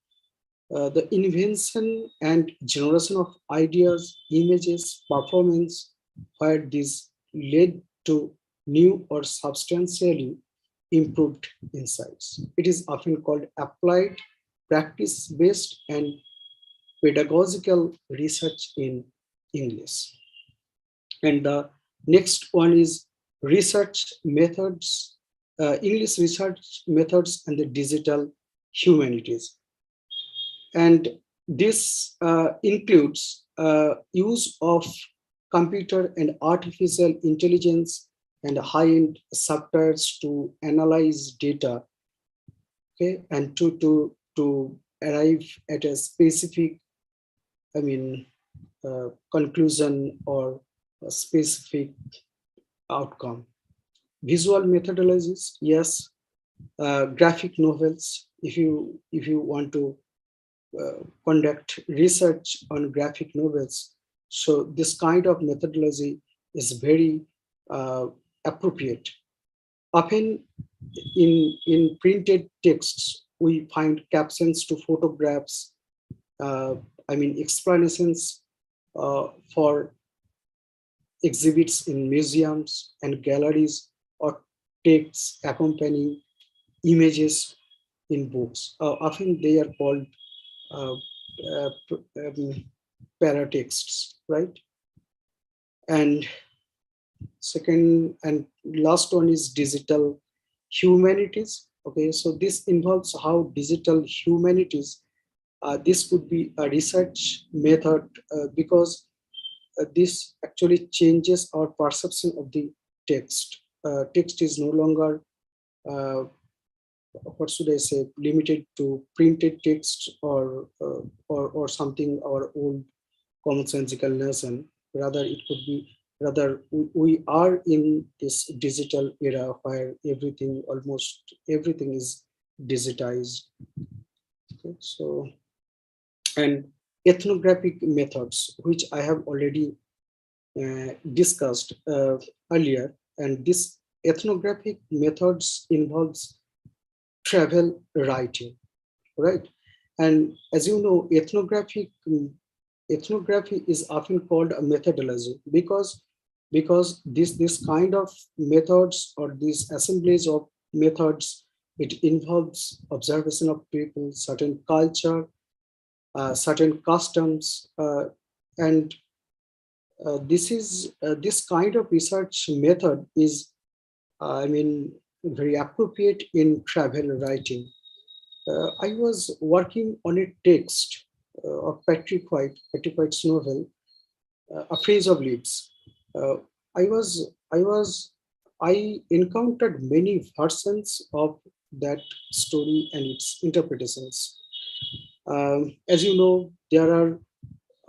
The invention and generation of ideas, images, performance, where this led to new or substantially improved insights. It is often called applied, practice-based, and pedagogical research in English. And the next one is research methods, English research methods and the digital humanities. And this includes use of computer and artificial intelligence and high-end softwares to analyze data, okay, and to arrive at a specific, conclusion or a specific outcome. Visual methodologies, yes. Graphic novels, if you want to conduct research on graphic novels. So this kind of methodology is very appropriate. Often in printed texts, we find captions to photographs, explanations for exhibits in museums and galleries, or texts accompanying images in books. Often they are called uh, uh, paratexts, right? And second and last one is digital humanities. Okay, so this involves how digital humanities, this could be a research method, because this actually changes our perception of the text. Text is no longer, what should I say, limited to printed text or something, our old commonsensical notion. Rather, it could be, we are in this digital era where almost everything is digitized. Okay, so, and ethnographic methods, which I have already discussed earlier, and this ethnographic methods involves travel writing, right? And as you know, ethnography is often called a methodology because this kind of methods or this assemblage of methods, it involves observation of people, certain culture, certain customs, and this kind of research method is, very appropriate in travel writing. I was working on a text of Patrick White's novel, A Phrase of Leaves. Uh, I was I encountered many versions of that story and its interpretations. As you know, there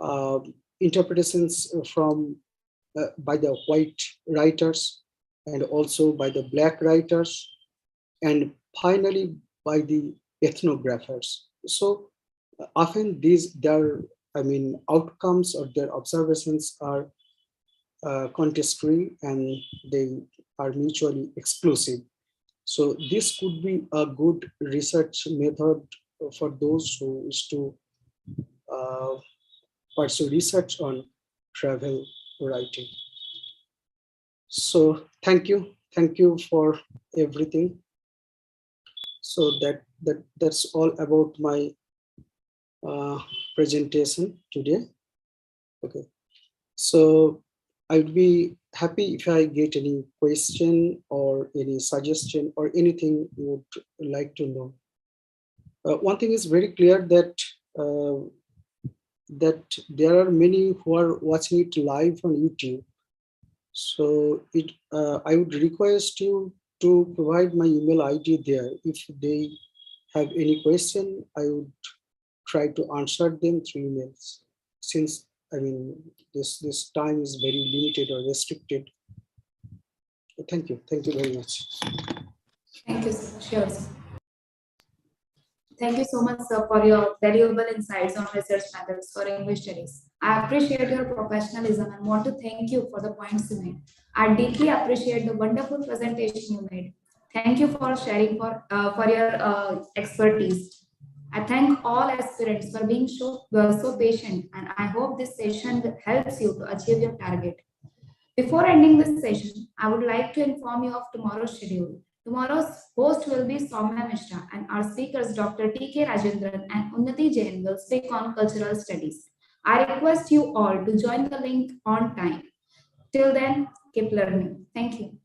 are interpretations from by the white writers and also by the black writers and finally by the ethnographers. So often their outcomes or their observations are contextual and they are mutually exclusive. So this could be a good research method for those who wish to uh, pursue research on travel writing. So thank you for everything. So that's all about my presentation today. Okay, so I'd be happy if I get any question or any suggestion or anything you would like to know. One thing is very clear that there are many who are watching it live on YouTube. So I would request you to provide my email ID there. If they have any question, I would try to answer them through emails. Since this time is very limited or restricted. Thank you very much. Thank you, sir. Sure, sir. Thank you so much, sir, for your valuable insights on research methods for English studies. I appreciate your professionalism and want to thank you for the points you made. I deeply appreciate the wonderful presentation you made. Thank you for sharing for your expertise. I thank all aspirants for being so patient, and I hope this session helps you to achieve your target. Before ending this session, I would like to inform you of tomorrow's schedule. Tomorrow's host will be Soumya Mishra, and our speakers Dr. T.K. Rajendran and Unnati Jain will speak on cultural studies. I request you all to join the link on time. Till then, keep learning. Thank you.